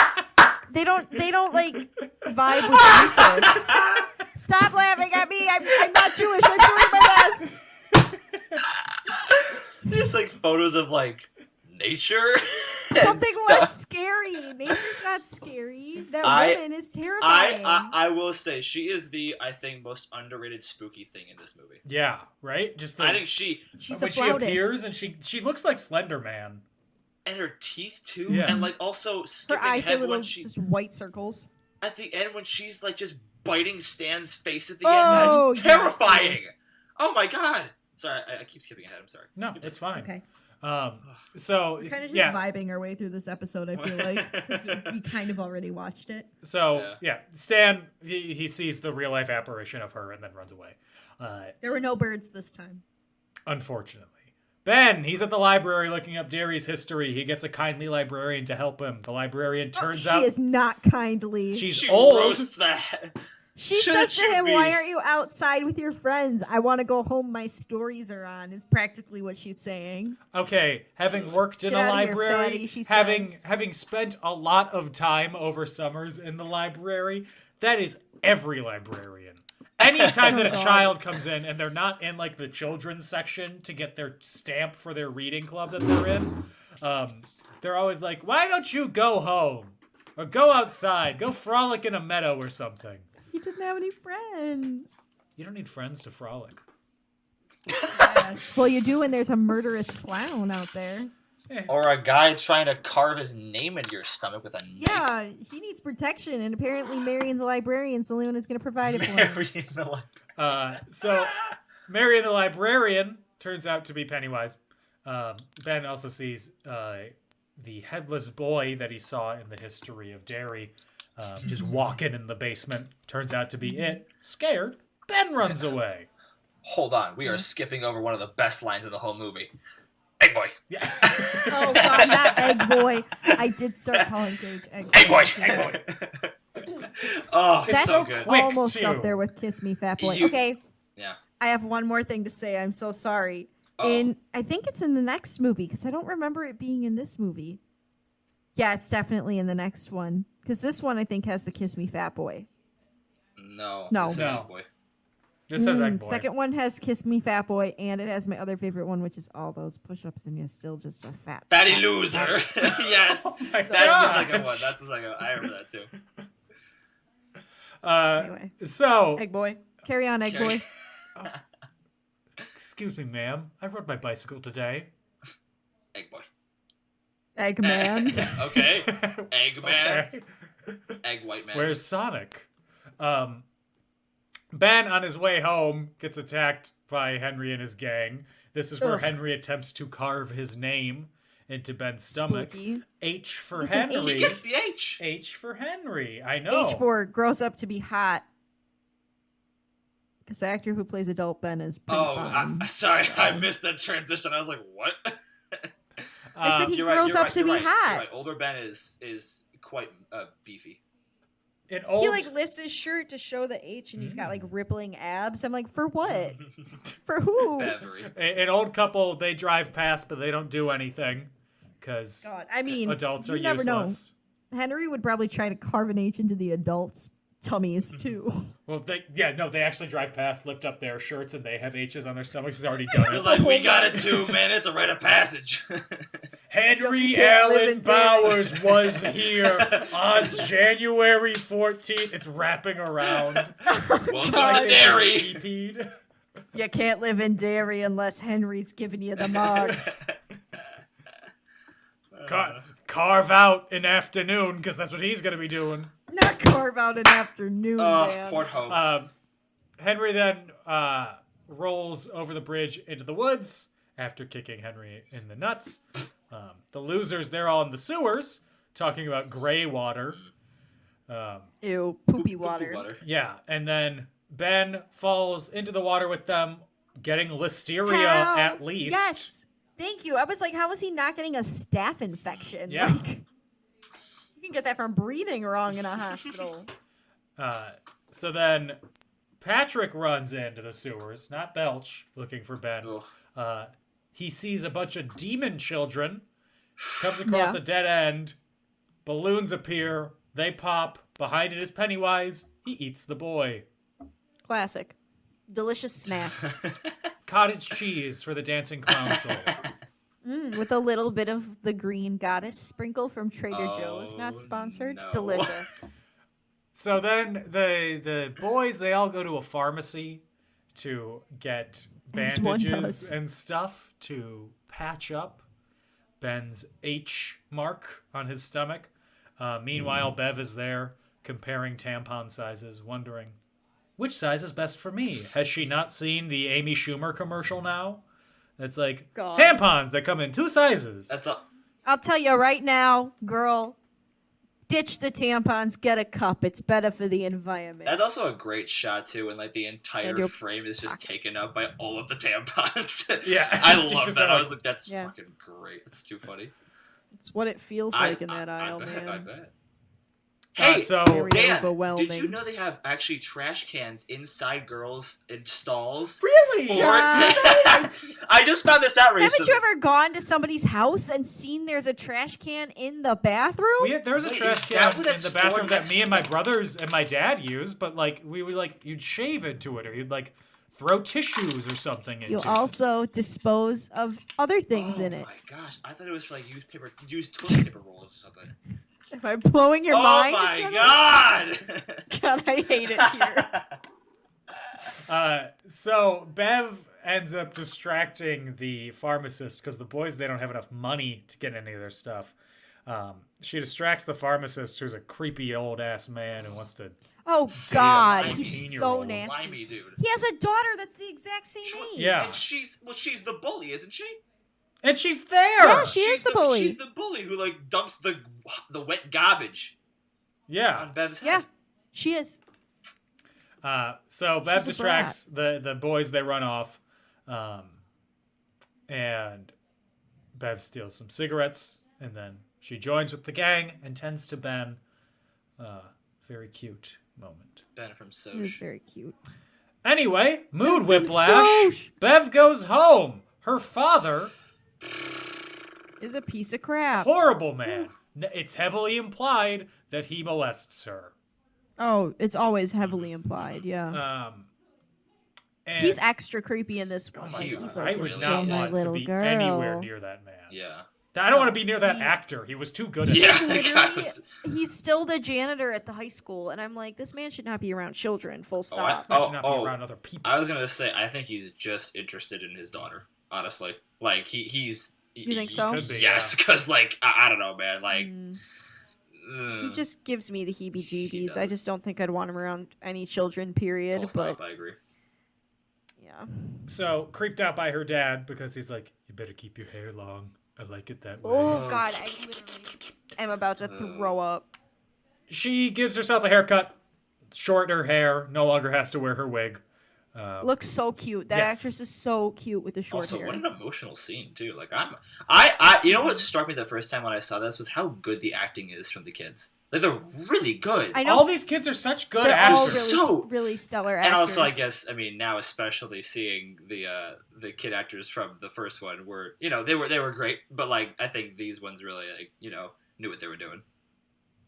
They don't like vibe with Jesus. Stop laughing at me. I'm not Jewish. I'm doing my best. There's like photos of like nature. Something less scary. Nature's not scary. That woman is terrifying. I will say she is the most underrated spooky thing in this movie. Yeah, right. I think she's when a she flautist. appears and she looks like Slender Man. And her teeth too, Yeah. and like also Her skipping eyes are ahead little, when she just white circles. at the end when she's like just biting Stan's face at the Oh, end. That's terrifying. Oh my god. Sorry, I keep skipping ahead. I'm sorry. No, it's fine. Okay. So We're kind of just yeah, vibing our way through this episode, I feel like, because we kind of already watched it. so yeah, Stan he sees the real life apparition of her and then runs away. There were no birds this time. Unfortunately. Ben, he's at the library looking up Derry's history. He gets a kindly librarian to help him. The librarian turns out She is not kindly. she's She old. roasts that. She Shouldn't says to you him, be? "Why aren't you outside with your friends? I want to go home. My stories are on." Is practically what she's saying. Okay, having worked in Get a out of here, library, fatty, she having says. spent a lot of time over summers in the library, that is every librarian. Anytime that a God. child comes in and they're not in like the children's section to get their stamp for their reading club that they're in, they're always like, "Why don't you go home or go outside, go frolic in a meadow or something?" He didn't have any friends. You don't need friends to frolic. Yes. Well, you do when there's a murderous clown out there. Or a guy trying to carve his name into your stomach with a knife. Yeah, he needs protection, and apparently Marion the librarian's the only one who's going to provide it for him. Marion the librarian. So Marion the librarian turns out to be Pennywise. Ben also sees the headless boy that he saw in the history of Derry just walking in the basement. Turns out to be it. Scared, Ben runs away. Hold on, we are skipping over one of the best lines in the whole movie. Egg boy. Yeah. Oh, God, not Egg Boy. I did start calling Gage Egg Boy. Egg boy. Egg boy. Oh, That's so good. quick, almost too. up there with Kiss Me, Fat Boy. You- Okay, Yeah. I have one more thing to say. I'm so sorry. Uh-oh. I think it's in the next movie, because I don't remember it being in this movie. Yeah, it's definitely in the next one. Because this one, I think, has the Kiss Me, Fat Boy. No. No. This is No. Egg boy. This says Egg Boy. Second one has Kiss Me, Fat Boy, and it has my other favorite one, which is all those push-ups, and you're still just so fat. Fatty loser. Yes. That's the God. second one. That's the second one. I remember that too. Anyway, So, Egg Boy. Carry on, Egg Carry- Boy. excuse me, ma'am. I rode my bicycle today. Egg boy. Egg Man. Okay. Egg man. Okay. Egg white man. Where's Sonic? Ben, on his way home, gets attacked by Henry and his gang. This is where Ugh. Henry attempts to carve his name into Ben's stomach. Spooky. H for Listen, Henry. He gets the H. H for Henry. I know. H for grows up to be hot. Because the actor who plays adult Ben is pretty Oh, fun. sorry. I missed the transition. I was like, what? I said he You're right, grows you're up right, to you're be right, hot. you're right. Older Ben is quite beefy. In old, He like lifts his shirt to show the H, and he's got like rippling abs. I'm like, for what? For who? Beverly. an old couple, they drive past, but they don't do anything. because God, I mean, adults are you never know. useless. Henry would probably try to carve an H into the adults' tummies too. Well, they actually drive past, lift up their shirts, and they have H's on their stomachs. He's already done They're it. like, we got it too, man. It's a rite of passage. Henry can't live Allen in Derry. Bowers was here on January 14th. It's wrapping around. Welcome to Derry. TP'd. You can't live in Derry unless Henry's giving you the mug. Carve out an afternoon, because that's what he's going to be doing. Not carve out an afternoon, man. Port Hope. Henry then rolls over the bridge into the woods after kicking Henry in the nuts. The losers, they're all in the sewers talking about gray water. Ew, poopy water. Yeah, and then Ben falls into the water with them, getting listeria How? at least. Yes. Thank you. I was like, how is he not getting a staph infection? Yeah. Like, you can get that from breathing wrong in a hospital. So then Patrick runs into the sewers, not Belch, looking for Ben. He sees a bunch of demon children, comes across a dead end, balloons appear, they pop, behind it is Pennywise, he eats the boy. Classic. Delicious snack. Cottage cheese for the dancing clown soul. With a little bit of the green goddess sprinkle from Trader Joe's. Not sponsored. no. Delicious. So then the boys, they all go to a pharmacy to get As one bandages does. and stuff to patch up Ben's H mark on his stomach. Meanwhile, Bev is there comparing tampon sizes, wondering, which size is best for me? Has she not seen the Amy Schumer commercial now? It's like, God. tampons that come in 2 sizes. That's all. I'll tell you right now, girl, ditch the tampons, get a cup. It's better for the environment. That's also a great shot too, when like the And entire your frame is just taken up by all of the tampons. Yeah. I She's love just that. like- I was like, that's Yeah. fucking great. It's too funny. It's what it feels like in that aisle, I man. bet. Hey, so Very Dan, overwhelming. did you know they have actually trash cans inside girls in stalls? Really? For I just found this out recently. Haven't you ever gone to somebody's house and seen there's a trash can in the bathroom? There was a Wait, trash is can that what in that's the bathroom for that next me and my to? brothers and my dad used, but like we would like you'd shave into it or you'd like throw tissues or something into You it. also dispose of other things in Oh it. my gosh, I thought it was for like used toilet paper rolls or something. Am I blowing your Oh mind? my god! God, I hate it here. So Bev ends up distracting the pharmacist because the boys, they don't have enough money to get any of their stuff. She distracts the pharmacist, who's a creepy old ass man who wants to. Oh God, a he's 19-year-old. so nasty. Slimy dude. He has a daughter that's the exact same age. Yeah. And she's the bully, isn't she? And she's there! Yeah, she is the bully. She's the bully who like dumps the wet garbage Yeah. on Bev's head. Yeah, she is. So Bev She's a distracts the boys, they run off. And Bev steals some cigarettes, and then she joins with the gang and tends to Ben. Very cute moment. Ben from He was Soch. very cute. Anyway, mood from whiplash. Soch. Bev goes home. Her father, Is a piece of crap. horrible man. It's heavily implied that he molests her. Oh, it's always heavily implied. Yeah. And He's extra creepy in this one. my Like, God. he's I like, would "You're really still not my want to little be girl." anywhere near that man. Yeah. I don't want to be near that He- actor. He was too good at Yeah. it. the guy was- He's still the janitor at the high school, and I'm like, this man should not be around children. Full Oh, I- stop. I should not be around other people. I was gonna say, I think he's just interested in his daughter. Honestly, like he's. You think so? could be, Yes, because like I don't know, man. Like He just gives me the He heebie-jeebies. I does. just don't think I'd want him around any children. Period. full But stop. I agree. yeah, So, creeped out by her dad because he's like, you better keep your hair long. I like it that way. oh God, I literally am about to throw up. She gives herself a haircut, shorter hair, no longer has to wear her wig. Looks so cute. That yes. actress is so cute with the short Also, hair. what an emotional scene too. Like I you know what struck me the first time when I saw this was how good the acting is from the kids. Like, they're really good. I know. All these kids are such good They're all actors. really stellar actors. And also, I guess, I mean, now especially seeing the kid actors from the first one were, you know, they were great, but like I think these ones really, like, you know, knew what they were doing.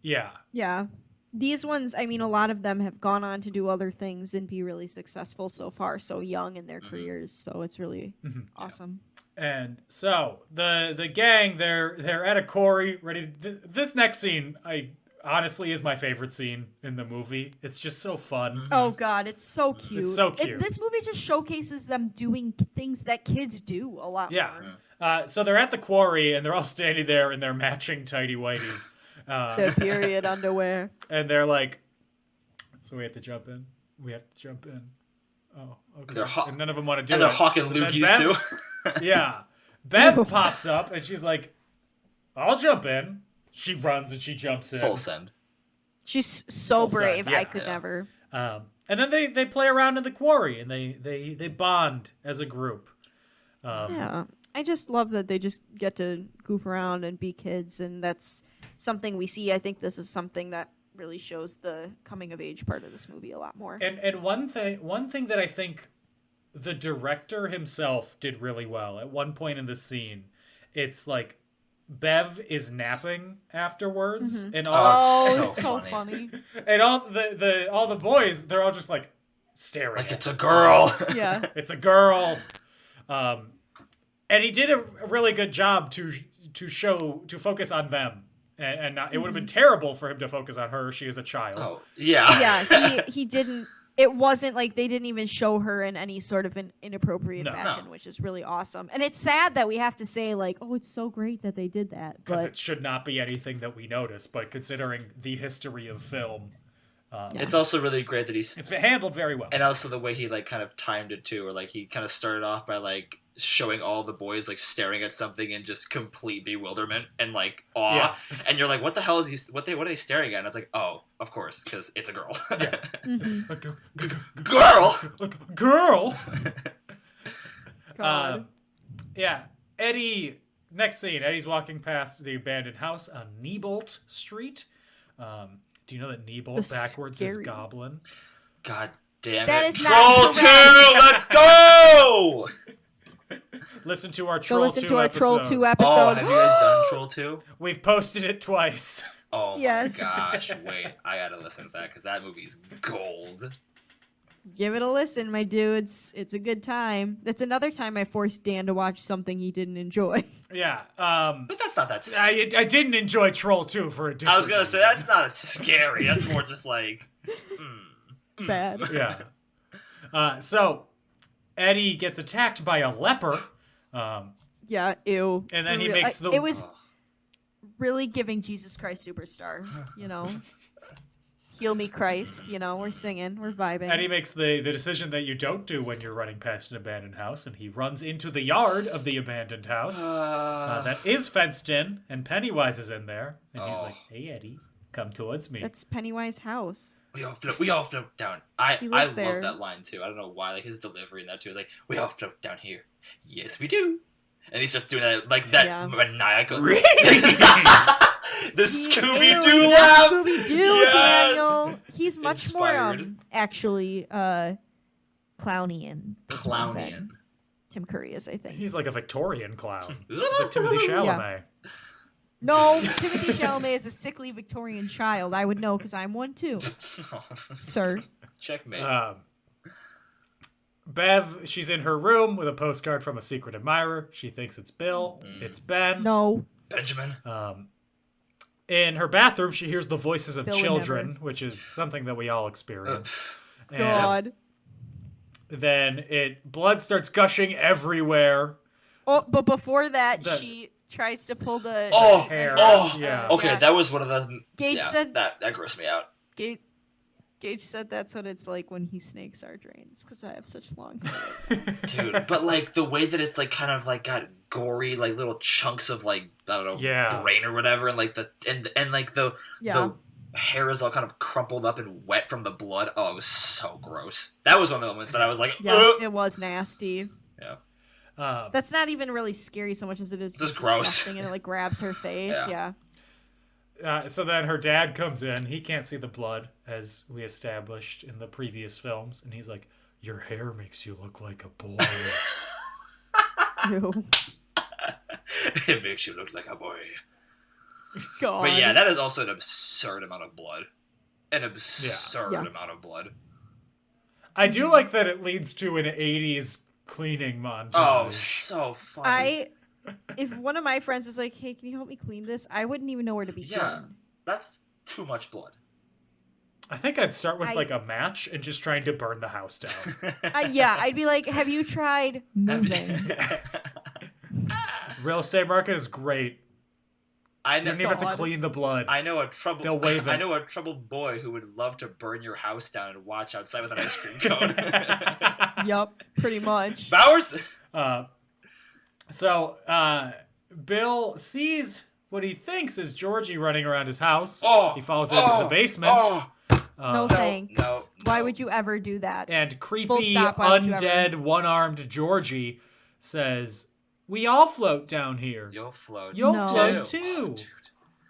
Yeah. Yeah. These ones, I mean, a lot of them have gone on to do other things and be really successful so far, so young in their careers. So it's really awesome. And so the gang, they're at a quarry, ready. This next scene, honestly is my favorite scene in the movie. It's just so fun. Oh God, it's so cute. It's so cute. This movie just showcases them doing things that kids do a lot more. So they're at the quarry and they're all standing there in their matching tighty whities. Their period underwear. And they're like, so we have to jump in. We have to jump in. Oh, okay. And none of them want to do it. And they're hawking loogies too. Yeah. Bev pops up and she's like, I'll jump in. She runs and she jumps in. Full send. She's so Full brave. send, yeah. I could never. And then they play around in the quarry and they bond as a group. Yeah. I just love that they just get to goof around and be kids, and that's something we see. I think this is something that really shows the coming of age part of this movie a lot more. And one thing that I think the director himself did really well at one point in the scene, it's like Bev is napping afterwards, and all it's so funny. And all the boys, they're all just like staring. Like it's a girl. Yeah, it's a girl. And he did a really good job to focus on them, and not, it would have been terrible for him to focus on her. She is a child. Oh yeah. Yeah, he didn't. It wasn't like they didn't even show her in any sort of an inappropriate fashion, which is really awesome. And it's sad that we have to say, like, oh, it's so great that they did that. Because it should not be anything that we notice, but considering the history of film, it's also really great that it's handled very well. And also the way he like kind of timed it too, or like he kind of started off by like showing all the boys like staring at something in just complete bewilderment and like awe, and you're like, what the hell is he? What are they staring at? And it's like, oh, of course, because it's a girl. Girl. God. Yeah, Eddie. Next scene, Eddie's walking past the abandoned house on Niebolt Street. Do you know that Niebolt backwards is goblin? God damn that it! Is Troll 2, let's go! Listen to our Troll 2 listen to our episode. Troll 2 episode. Oh, have you guys done Troll 2? We've posted it twice. Oh yes. My gosh, wait. I gotta listen to that because that movie's gold. Give it a listen, my dudes. It's a good time. That's another time I forced Dan to watch something he didn't enjoy. Yeah. But that's not that... I didn't enjoy Troll 2 for a different I was gonna say, that's not scary. That's more just like... Bad. Yeah. So, Eddie gets attacked by a leper. Yeah, ew. And then he makes the... It was really giving Jesus Christ Superstar, you know? Heal me, Christ, you know, we're singing, we're vibing. And he makes the decision that you don't do when you're running past an abandoned house, and he runs into the yard of the abandoned house that is fenced in, and Pennywise is in there, and he's like, hey, Eddie, come towards me. That's Pennywise's house. We all float down. I love there. that line, too. I don't know why, like, his delivery in that, too, is like, we all float down here. Yes, we do. And he starts doing that, like, that maniacal... The Scooby-Doo laugh! Scooby-Doo, yes! Daniel! He's much Inspired. more, actually, clownian. Clownian. Tim Curry is, I think. He's like a Victorian clown. He's like Timothy Chalamet. Yeah. No, Timothy Chalamet is a sickly Victorian child. I would know because I'm one too. Sir. Checkmate. Bev, she's in her room with a postcard from a secret admirer. She thinks it's Bill. It's Ben. No. Benjamin. In her bathroom, she hears the voices of Bill children, which is something that we all experience. God. Then blood starts gushing everywhere. Oh, but before that, she tries to pull the hair. Yeah. Okay, that was one of the... Gage said... That grossed me out. Gage said that's what it's like when he snakes our drains, because I have such long hair. Dude, but like the way that it's like kind of like got gory, like little chunks of like, I don't know, brain or whatever, and like the hair is all kind of crumpled up and wet from the blood. Oh, it was so gross. That was one of the moments that I was like, yeah, it was nasty. Yeah. That's not even really scary so much as it is just gross. disgusting, and it like grabs her face. Yeah. So then her dad comes in. He can't see the blood, as we established in the previous films. And he's like, your hair makes you look like a boy. Ew. It makes you look like a boy. God. But yeah, that is also an absurd amount of blood. An absurd Yeah. amount of blood. I do like that it leads to an 80s cleaning montage. Oh, so funny. If one of my friends is like, hey, can you help me clean this? I wouldn't even know where to begin. Yeah, that's too much blood. I think I'd start with like a match and just trying to burn the house down. Yeah, I'd be like, have you tried moving? Real estate market is great. I You know. don't even have to clean the blood. I know a troubled. They'll waive it. I know a troubled boy who would love to burn your house down and watch outside with an ice cream cone. Yup, pretty much. Bowers. So Bill sees what he thinks is Georgie running around his house. He follows into the basement. No thanks. no. Why would you ever do that? And Full creepy, stop, why would you ever? undead, one-armed Georgie says, we all float down here. You'll float. You'll No. float too.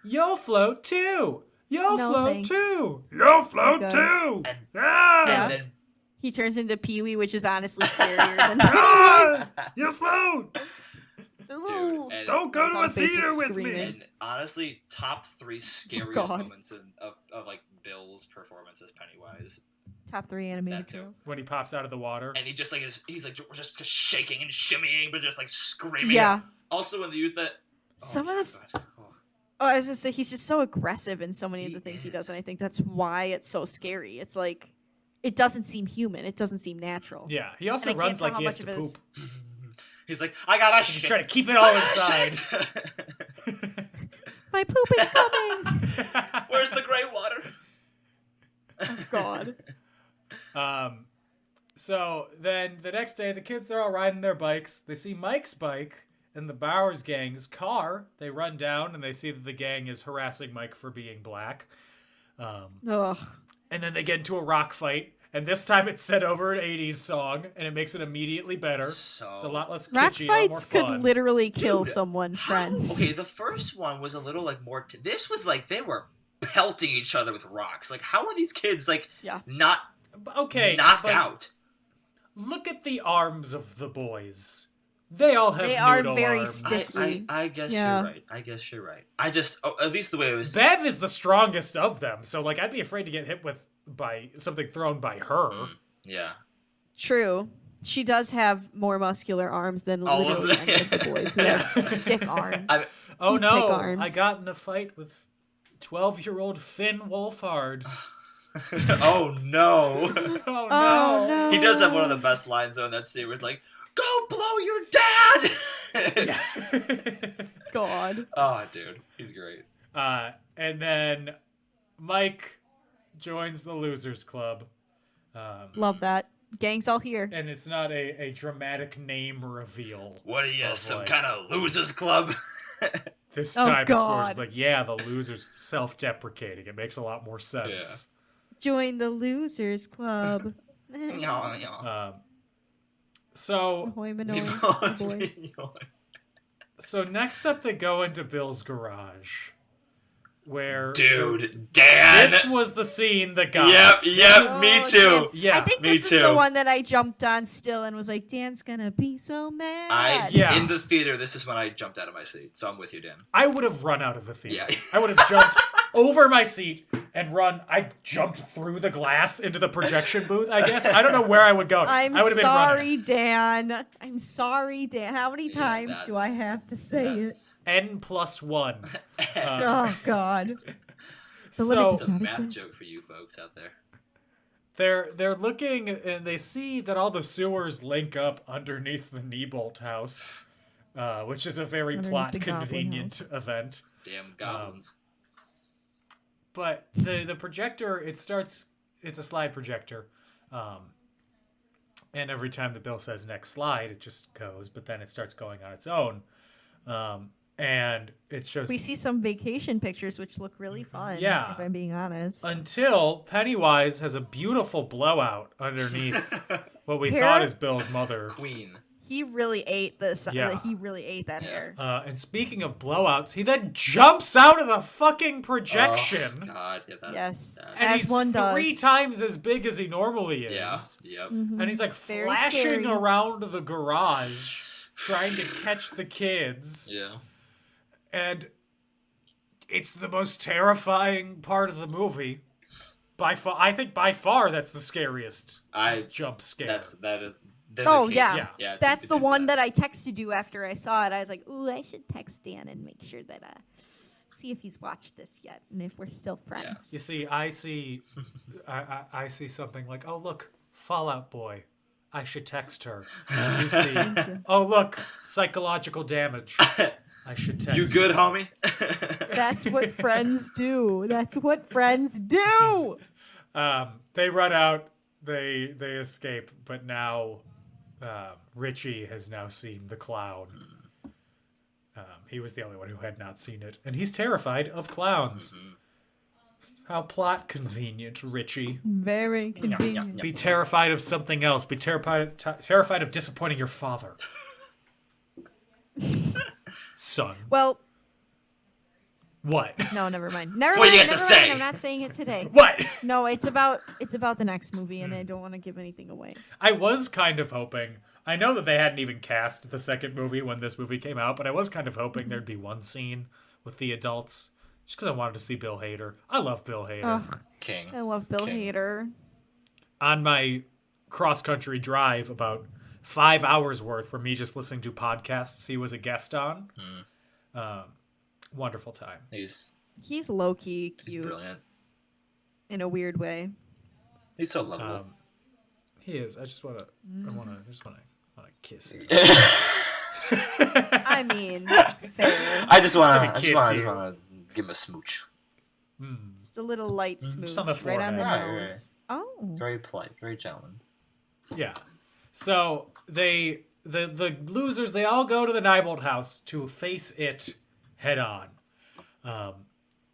You'll float too. You'll No, float thanks. too. You'll float Good. too. And, Ah! Yeah. and then He turns into Pee-wee, which is honestly scarier than Ah! You float. Ooh. and, Don't go to on a Facebook theater with screaming. me. and honestly, top 3 scariest God. moments of like Bill's performance as Pennywise. Top 3 animated That too. tales. When he pops out of the water. And he just like he's like just shaking and shimmying, but just like screaming. Yeah. Also, when they use that. Some of this. God. Oh. Oh, I was gonna say he's just so aggressive in so many of He the things he is. does, and I think that's why it's so scary. It's like it doesn't seem human. It doesn't seem natural. Yeah, he also And I can't runs tell like how he has much to of it is- poop. He's like, I gotta He's shit. trying to keep it all inside. Shit. My poop is coming. Where's the gray water? God. So then the next day, the kids, they're all riding their bikes. They see Mike's bike and the Bowers gang's car. They run down and they see that the gang is harassing Mike for being black. Ugh. And then they get into a rock fight. And this time it's set over an 80s song, and it makes it immediately better. So- It's a lot less Rock kitschy, a lot more fights could fun. literally kill Dude, someone, friends. Okay, the first one was a little like more. This was like they were pelting each other with rocks. Like, how are these kids like Yeah. not Okay, knocked but out? Look at the arms of the boys. They all have They are noodle very arms. stiff. I guess Yeah. you're right. I guess you're right. I just at least the way it was. Bev is the strongest of them, so like I'd be afraid to get hit with by something thrown by her. Yeah. True. She does have more muscular arms than All of literally any of the them. boys who have stick arms. Oh Toothpick no! arms. I got in a fight with 12-year-old Finn Wolfhard. Oh no. Oh Oh, no. He does have one of the best lines though in that scene where it's like, "Go blow your dad." God. Oh, dude, he's great. And then Mike joins the Losers Club. Love that. Gang's all here. And it's not a dramatic name reveal. What are you, Of, some like- kind of losers club? This Oh, time it's God. more like, yeah, the Losers self-deprecating. It makes a lot more sense. Join the Losers Club. Yaw, yaw. So Ahoy, Manoy, boy. So next up, they go into Bill's garage, where Dude, Dan. this was the scene that got. Yep, me Oh, too. Dan. Yeah, I think me this is too. the one that I jumped on still and was like, Dan's gonna be so mad. Yeah. In the theater, this is when I jumped out of my seat, so I'm with you, Dan. I would have run out of the theater. Yeah. I would have jumped over my seat and run. I jumped through the glass into the projection booth. I guess I don't know where I would go. I'm I would have been running. sorry, Dan. I'm sorry, Dan. How many times do I have to say it? N+1. Oh, God. The limit So does It's a not math exist. joke for you folks out there. they're looking and they see that all the sewers link up underneath the Niebolt house, which is a very Underneath plot the Goblin convenient house. event. Damn goblins. But the projector, it's a slide projector. And every time the Bill says next slide, it just goes, but then it starts going on its own. And it shows We see some vacation pictures, which look really fun, Yeah. if I'm being honest. until Pennywise has a beautiful blowout underneath what we Here? thought is Bill's mother. Queen. He really ate this. Yeah. He really ate that hair. And speaking of blowouts, he then jumps out of the fucking projection. Oh, God, yeah, that, Yes. that- And As he's one does. 3 times as big as he normally is. Yeah, yep. Mm-hmm. And he's like Very flashing scary. around the garage trying to catch the kids. Yeah. And it's the most terrifying part of the movie. By far, I think by far that's the scariest jump scare. That is. There's Oh a case. yeah. Yeah, That's to the do for one that I texted you after I saw it. I was like, "Ooh, I should text Dan and make sure that see if he's watched this yet and if we're still friends." You see, I see something like, oh look, Fallout Boy. I should text her. You see, oh look, psychological damage. I should text. You good, her. homie? That's what friends do. That's what friends do. They run out. They escape, but now Richie has now seen the clown. He was the only one who had not seen it, and he's terrified of clowns. Mm-hmm. How plot convenient, Richie. Very convenient. Be terrified of something else. Be terrified of disappointing your father. Son. Well, What? no, never mind. Never What mind. you got to Never say? mind. I'm not saying it today. What? No, it's about the next movie, and I don't want to give anything away. I was kind of hoping. I know that they hadn't even cast the second movie when this movie came out, but I was kind of hoping there'd be one scene with the adults, just because I wanted to see Bill Hader. I love Bill Hader. Ugh, King. I love Bill King. Hader. On my cross-country drive, about 5 hours worth, were me just listening to podcasts he was a guest on. Wonderful time. He's He's low key cute brilliant. in a weird way. He's so lovable. He is. I just want to kiss him. I mean, fair. I just want gonna to kiss you. give him a smooch. Just a little light smooch on the right on the forehead. Right, nose. Oh, Very polite, very gentleman. Yeah. So the losers, they all go to the Neibolt house to face it head on.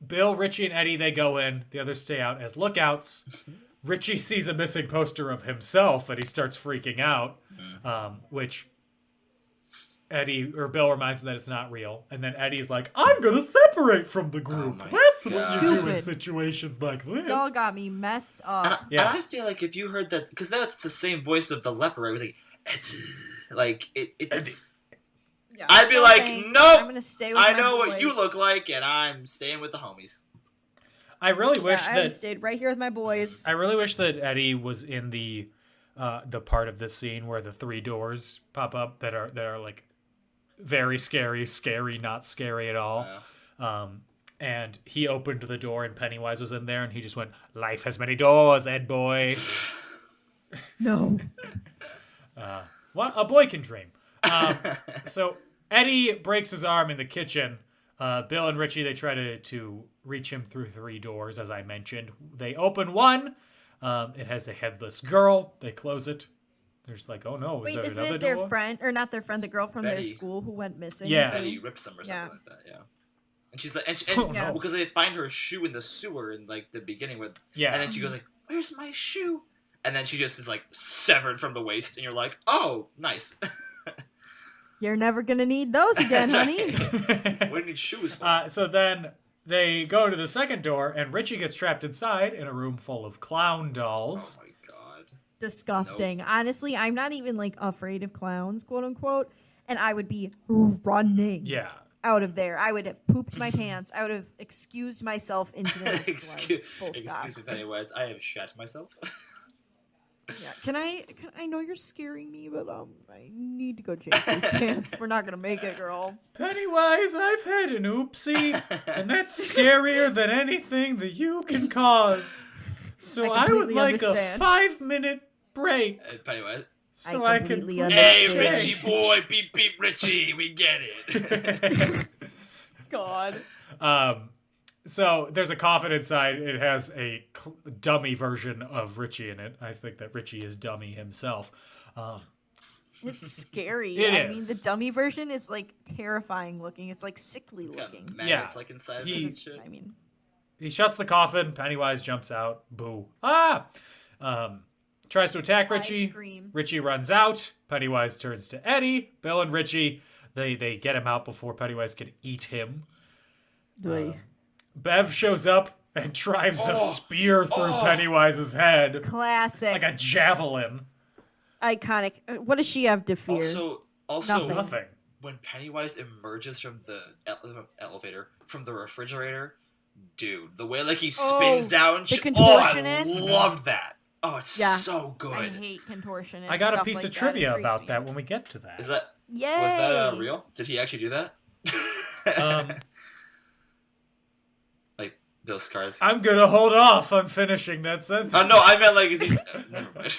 Bill, Richie, and Eddie, they go in. The others stay out as lookouts. Richie sees a missing poster of himself and he starts freaking out, which Bill reminds him that it's not real. And then Eddie's like, I'm going to separate from the group. my That's what God. you do in Stupid. situations like this. y'all got me messed up. Yeah. And I feel like if you heard that, because that's the same voice of the leper. It was like it. Eddie. Yeah, I'd be no like, thanks. nope. I'm gonna stay with I my know what boys. you look like, and I'm staying with the homies. I really wish Yeah, I would have that stayed right here with my boys. I really wish that Eddie was in the part of this scene where the 3 doors pop up that are like very scary, not scary at all. And he opened the door and Pennywise was in there and he just went, "Life has many doors, Ed boy." No. What a boy can dream. So Eddie breaks his arm in the kitchen. Bill and Richie, they try to reach him through 3 doors, as I mentioned. They open one. It has a headless girl. They close it. There's like, oh no, is Wait, there isn't another it their door? friend, or not their friend, the girl from their Betty. school who went missing? Yeah. too? Betty rips them or something Yeah. like that. Yeah. And she's like, and Oh, no. because they find her shoe in the sewer in like the beginning with, Yeah. and then she goes like, "Where's my shoe?" And then she just is like severed from the waist, and you're like, "Oh, nice." You're never gonna need those again, honey. What do you need shoes for? So then they go to the second door, and Richie gets trapped inside in a room full of clown dolls. Oh my god. Disgusting. Honestly, I'm not even like afraid of clowns, quote unquote, and I would be running Yeah. out of there. I would have pooped my pants. I would have excused myself into the next Excuse, life. Full stop. excuse me, Pennywise. I have shat myself. Yeah. Can I know you're scaring me, but I need to go change these pants. We're not gonna make it, girl. Pennywise, I've had an oopsie, and that's scarier than anything that you can cause. So I would completely like understand. a 5-minute break Pennywise. so I I can. completely Hey, understand. Richie boy, beep beep, Richie, we get it. God. So there's a coffin inside. It has a dummy version of Richie in it. I think that Richie is dummy himself. It's scary. It I mean, is. the dummy version is like terrifying looking. It's like sickly It's got looking. maggots like inside of it and He's- shit. I mean, He shuts the coffin. Pennywise jumps out. Boo. Ah! tries to attack I Richie. scream. Richie runs out. Pennywise turns to Eddie. Bill and Richie, they get him out before Pennywise can eat him. Bev shows up and drives a spear through Pennywise's head. Classic. Like a javelin. Iconic. What does she have to fear? Also, Nothing. when Pennywise emerges from the elevator, from the refrigerator, dude, the way like he spins down and the shit. contortionist. I loved that. Oh, it's so good. I hate contortionists. I got a stuff piece like of trivia that. It freaks about me that out. when we get to that. Was that Yay! real? Did he actually do that? Like Bill Skarsgård. I'm gonna hold off on finishing that sentence. Oh no, I meant like is he? Never mind.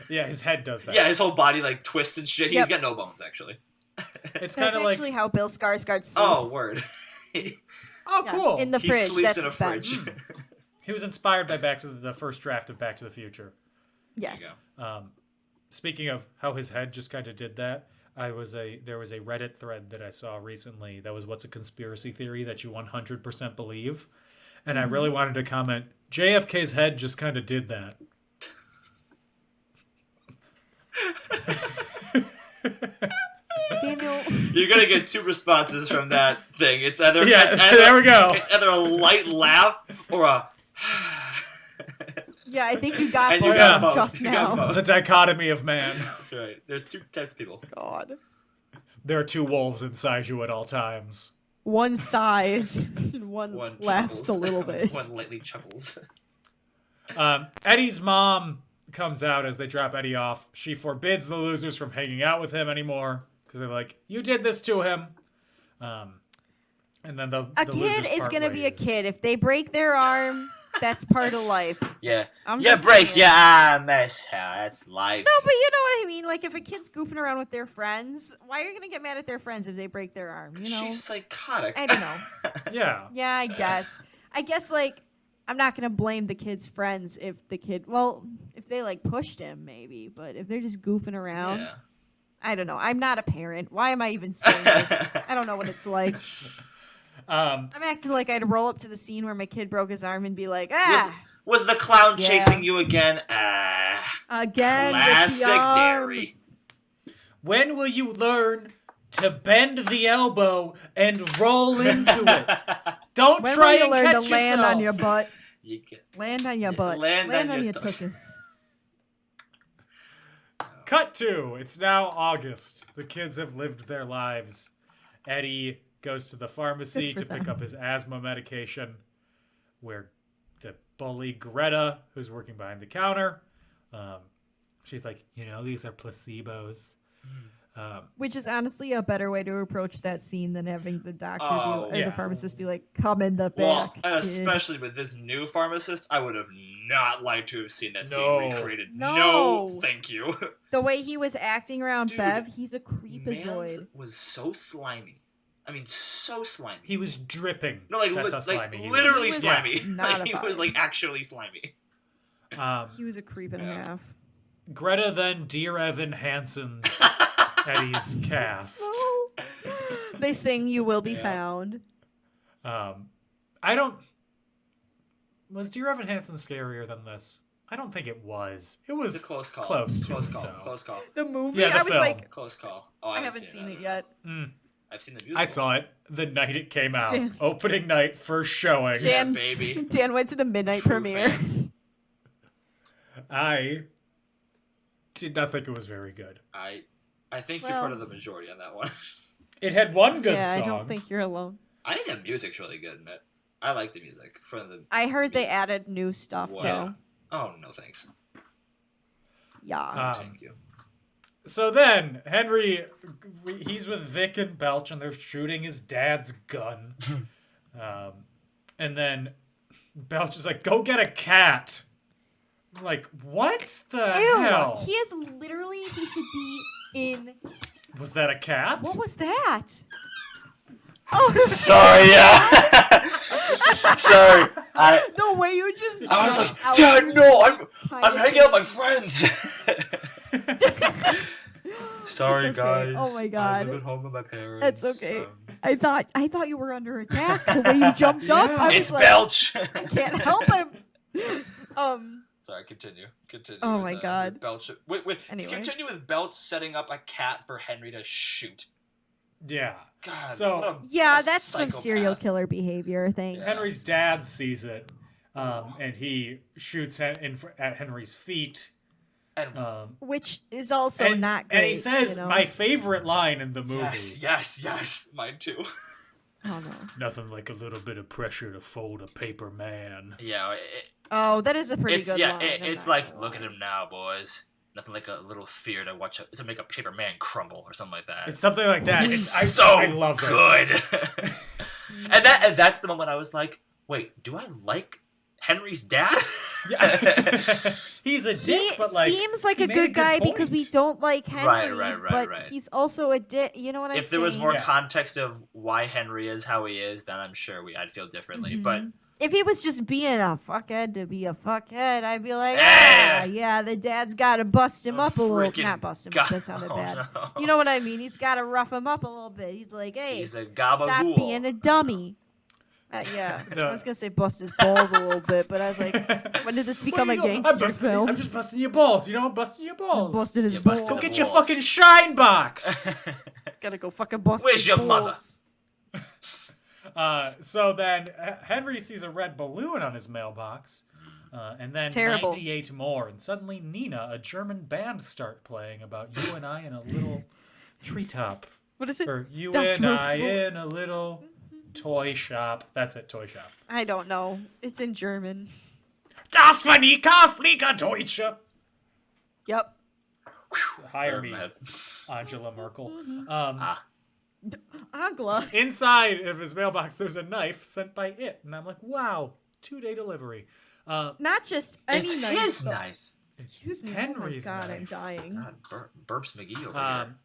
Yeah, his head does that. Yeah, his whole body like twists and shit. He's Yep. got no bones actually. It's That's kind of like, actually how Bill Skarsgård sleeps. Oh word. oh, Yeah, cool. in the He fridge. sleeps That's in a his bed. fridge. He was inspired by the first draft of Back to the Future. Yes. Speaking of how his head just kind of did that, there was a Reddit thread that I saw recently that was what's a conspiracy theory that you 100% believe, and I really wanted to comment. JFK's head just kind of did that. Daniel. You're gonna get two responses from that thing. It's either there we go. It's either a light laugh or a. Yeah, I think you got And you both got both. just You got now. both. The dichotomy of man. That's right. There's two types of people. God. There are two wolves inside you at all times. One sighs, and one laughs chuckles. a little bit. One lightly chuckles. Eddie's mom comes out as they drop Eddie off. She forbids the losers from hanging out with him anymore because they're like, "You did this to him." And then the A the kid losers is part gonna be a ways. kid. If they break their arm, that's part of life. Yeah. I'm Yeah, just break saying. your arm. That's life. No, but you know what I mean. Like if a kid's goofing around with their friends, why are you gonna get mad at their friends if they break their arm? You know. She's psychotic. I don't know. Yeah. Yeah, I guess. I guess like I'm not gonna blame the kid's friends if the kid. Well, if they like pushed him, maybe. But if they're just goofing around, Yeah. I don't know. I'm not a parent. Why am I even saying this? I don't know what it's like. I'm acting like I'd roll up to the scene where my kid broke his arm and be like, Was the clown Yeah. chasing you again? again. with the Classic arm." dairy. When will you learn to bend the elbow and roll into it? Don't When try will you and learn catch to land yourself. on your butt? You get, Land on your butt. Land on your your tuck. tuchus. Cut to. It's now August. The kids have lived their lives. Eddie goes to the pharmacy Good to for pick them. up his asthma medication, where the bully Greta, who's working behind the counter, she's like, these are placebos. Which is honestly a better way to approach that scene than having the doctor or yeah. the pharmacist be like, "Come in the well, back." and kid." especially with this new pharmacist, I would have not liked to have seen that No. scene recreated. No. Thank you. The way he was acting around Dude, Bev, he's a creepazoid. Mans was so slimy. I mean, so slimy. He was dripping. No, like, That's how slimy he was. literally He was slimy. not Like, he a was vibe. like actually slimy. He was a creep and a half. Greta then Dear Evan Hansen's Eddie's cast. They sing "You Will Be Found." Was Dear Evan Hansen scarier than this? I don't think it was. It was It's a close call. Close Close to it, call. though. Close call. The movie, Yeah, the I was film. like, Close call. Oh, I haven't seen it yet. I've seen the musical. I saw it the night it came out. Dan- Opening night, first showing. Yeah, Dan- baby. Dan went to the midnight True premiere. fan. I did not think it was very good. I think you're Well- part of the majority on that one. It had one good Yeah, song. I don't think you're alone. I think the music's really good in it. I like the music from the. I heard they added new stuff Wow. though. Oh no, thanks. Yeah. Thank you. So then, Henry, he's with Vic and Belch, and they're shooting his dad's gun. And then Belch is like, go get a cat. I'm like, what the hell? He is literally, he should be in. Was that a cat? What was that? Oh, Sorry, yeah. Sorry. the way you just. I was jumped like, out Dad, was no, kind I'm of- hanging out with my friends. Sorry, It's okay. guys. Oh my I God. live at home with my parents. That's okay. I thought you were under attack. The way you jumped up, I was It's like, Belch. I can't help him. Sorry, continue. Oh with, my with God. Belch. Wait. Anyway. Continue with Belch setting up a cat for Henry to shoot. Yeah. God. So- what a- Yeah, what a that's some serial psychopath. killer behavior thing. Henry's dad sees it, and he shoots at Henry's feet. And Which is also and, not great. and he says you know? my favorite line in the movie. yes, mine too. Oh, no. Nothing like a little bit of pressure to fold a paper man. Yeah, Oh, that is a pretty good line. it's like, look at him now, boys. Nothing like a little fear to make a paper man crumble or something like that. It's something like that. It's I love that. good. and that's the moment I was like, wait, do I like Henry's dad? Yeah. He's a dick, He but like seems like he a made good guy point. because we don't like Henry, Right, but right. he's also a dick. You know what I'm saying? If there was more Yeah. context of why Henry is how he is, then I'm sure I'd feel differently. But If he was just being a fuckhead to be a fuckhead, I'd be like, Eh. yeah, the dad's got to bust him up a little. freaking Not bust him God- up, that sounded oh, bad. no. You know what I mean? He's got to rough him up a little bit. He's like, hey, he's a stop gabagool. being a dummy. Yeah, I was going to say bust his balls a little bit, but I was like, when did this become a gangster film? I'm just busting your balls. You know, I'm busting your balls. Busted his Yeah, balls. busted Go the get your balls. fucking shine box. Gotta go fucking bust Where's his your mother? balls. So then Henry sees a red balloon on his mailbox, and then Terrible. 98 more, and suddenly Nina, a German band, start playing about you and I in a little treetop, What is it? or you Das and I Roof- in a little toy shop. That's it, toy shop. I don't know. It's in German. Das Vernika Flieger Deutsche. Yep. Hire me, Head. Angela Merkel. Angla. Inside of his mailbox, there's a knife sent by it, and I'm like, wow, 2-day delivery. Not just any It's knife. his but- knife. Excuse me. Henry's oh my God, I'm knife. dying. God, Burps McGee over here.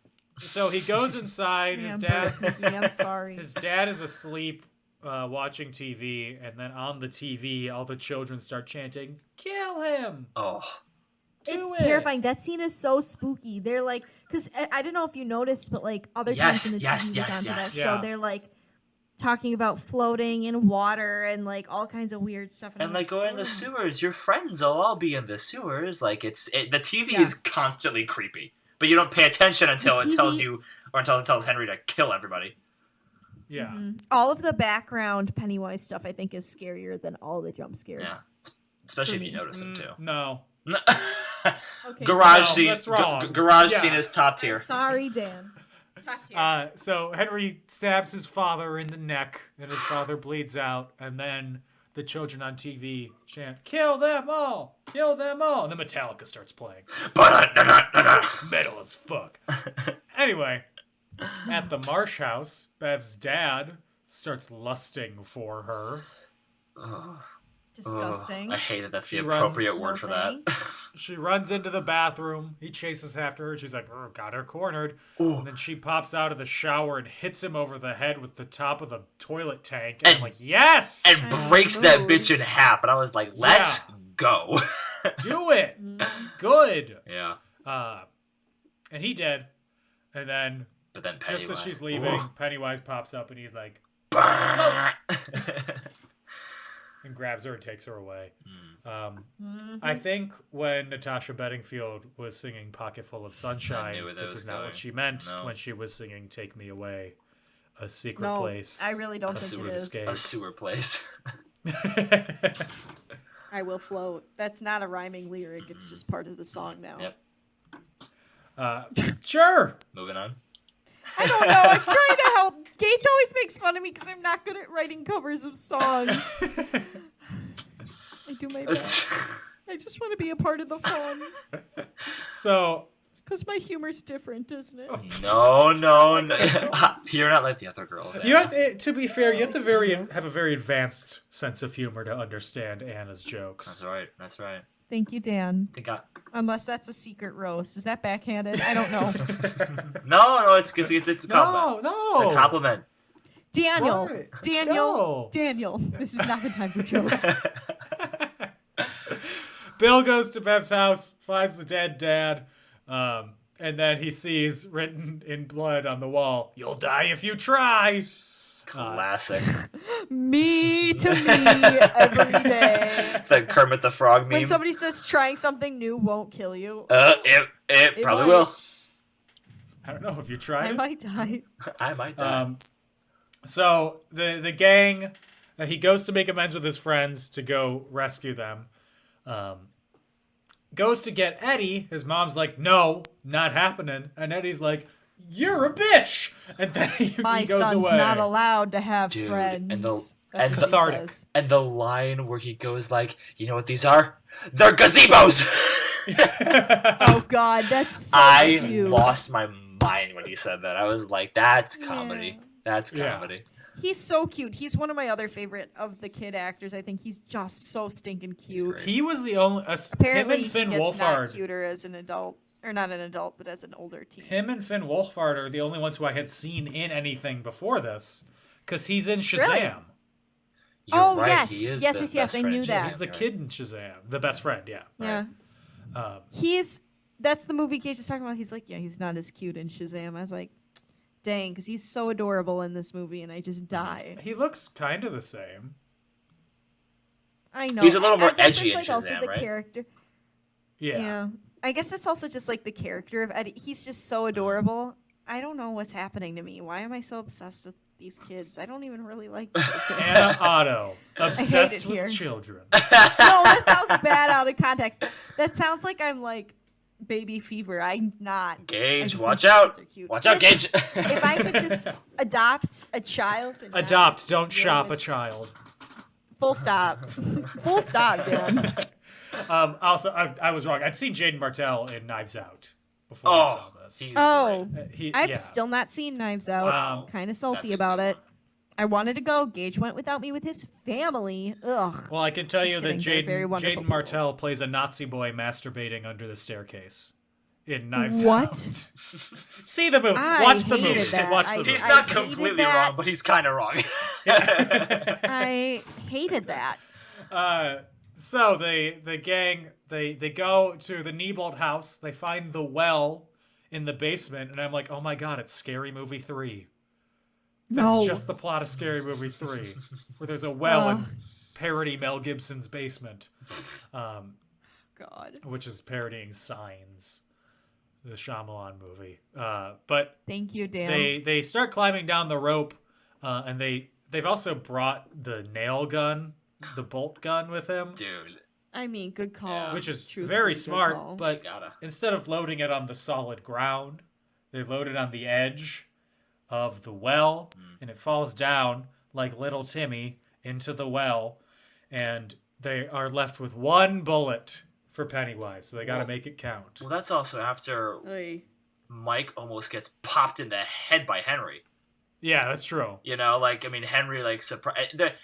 So he goes inside. His Man, dad's Burps McGee, I'm sorry. His dad is asleep, watching TV, and then on the TV, all the children start chanting, "Kill him!" Oh, It's it. terrifying. That scene is so spooky. They're like, because I don't know if you noticed, but like other times in the TV was onto that show, Yeah. they're like talking about floating in water and like all kinds of weird stuff. and I'm like going in the "Oh." sewers. Your friends will all be in the sewers. Like the TV Yeah. is constantly creepy, but you don't pay attention until The it tells TV you, or until it tells Henry to kill everybody. Yeah. All of the background Pennywise stuff, I think, is scarier than all the jump scares. Yeah, especially if For you me. notice them too. No. Okay, Garage No, scene. that's wrong. Garage Yeah. scene is top I'm tier. sorry, Dan. Top tier. So Henry stabs his father in the neck, and his father bleeds out, and then the children on TV chant, "Kill them all! Kill them all!" And then Metallica starts playing. Metal as fuck. Anyway, at the Marsh house, Bev's dad starts lusting for her. Disgusting. I hate that that's the She appropriate runs- word for that. She runs into the bathroom. He chases after her. She's like, got her cornered. And then she pops out of the shower and hits him over the head with the top of the toilet tank. And I'm like, yes! And breaks that bitch in half. And I was like, let's go. Do it! Good! Yeah. And he did. And then, But then just Pennywise. as she's leaving, Pennywise pops up and he's like, and grabs her and takes her away. I think when Natasha Bedingfield was singing Pocket Full of Sunshine, knew where that this was is not going. what she meant No. when she was singing Take Me Away, a secret No, place. I really don't a think sewer it is. escape. A sewer place. I will float. That's not a rhyming lyric. It's just part of the song now. Yep. Sure! Moving on. I don't know. I'm trying to help. Gage always makes fun of me because I'm not good at writing covers of songs. I do my best. I just want to be a part of the fun. So, It's because my humor's different, isn't it? No. You're not like the other girls. you have to be fair, you have to have a very advanced sense of humor to understand Anna's jokes. That's right. Thank you, Dan. Think I... Unless that's a secret roast. Is that backhanded? I don't know. No, it's a compliment. No. It's a compliment. Daniel. What? Daniel. No. Daniel. This is not the time for jokes. Bill goes to Bev's house, finds the dead dad, and then he sees written in blood on the wall, "You'll die if you try." Classic. Me to me every day. It's like Kermit the Frog meme. When somebody says trying something new won't kill you, It probably might. will. I don't know if you tried. I might die. I might die. So the gang, he goes to make amends with his friends to go rescue them. Goes to get Eddie. His mom's like, "No, not happening." And Eddie's like, "You're a bitch." And then he My goes son's away. not allowed to have Dude, friends. and the- That's and what he cathartic. says. And the line where he goes like, "You know what these are? They're gazebos." Oh God, that's so I cute. lost my mind when he said that. I was like, "That's comedy. Yeah. That's Yeah. comedy." He's so cute. He's one of my other favorite of the kid actors. I think he's just so stinking cute. great. He was the only. Apparently, him and Finn he gets not Wolfhard. cuter as an adult, or not an adult, but as an older teen. Him and Finn Wolfhard are the only ones who I had seen in anything before this, because he's in Shazam. Really? You're Oh, right, yes. he is Yes, the yes, yes, best I friend knew in that. Shazam, He's the you're kid in Shazam, the best friend. Yeah. Yeah, that's the movie Gage was talking about. He's like, yeah, he's not as cute in Shazam. I was like, dang, because he's so adorable in this movie, and I just die. He looks kind of the same. I know. He's a little more I guess edgy it's in like also Shazam, the right? character. Yeah. Yeah. I guess it's also just like the character of Eddie. He's just so adorable. I don't know what's happening to me. Why am I so obsessed with these kids? I don't even really like them. Anna Otto, obsessed it with here. children. No, that sounds bad out of context. That sounds like I'm like baby fever. I'm not. I Gage, just watch think out! kids are cute. Watch out, Listen, Gage! If I could just adopt a child. And not Adopt, don't deal shop a with- child. Full stop. Full stop, Dan. Also, I was wrong. I'd seen Jaden Martell in Knives Out before I saw this. he's Oh, great. I've Yeah. still not seen Knives Out. Kind of salty That's a about good it. one. I wanted to go. Gage went without me with his family. Ugh. Well, I can tell Just you that kidding, they're very wonderful Jaden people. Martell plays a Nazi boy masturbating under the staircase in Knives What? Out. See the movie. I Watch the hated movie. that. Watch the I- movie. He's I not hated completely that. wrong, but he's kind of wrong. I hated that. So the gang they go to the Niebold house. They find the well in the basement, and I'm like, oh my god, it's Scary Movie 3. That's No. just the plot of Scary Movie 3, where there's a well in parody Mel Gibson's basement, God. which is parodying Signs, the Shyamalan movie. But Thank you, Dan. they start climbing down the rope, and they've also brought the nail gun, the bolt gun with him. Dude, I mean, good call. Which is Truthfully, very good smart, call. but gotta. instead of loading it on the solid ground, they load it on the edge of the well, and it falls down like little Timmy into the well, and they are left with one bullet for Pennywise, so they got to make it count. well, that's also after Oy. Mike almost gets popped in the head by Henry. Yeah, that's true. You know, like, I mean, Henry, like,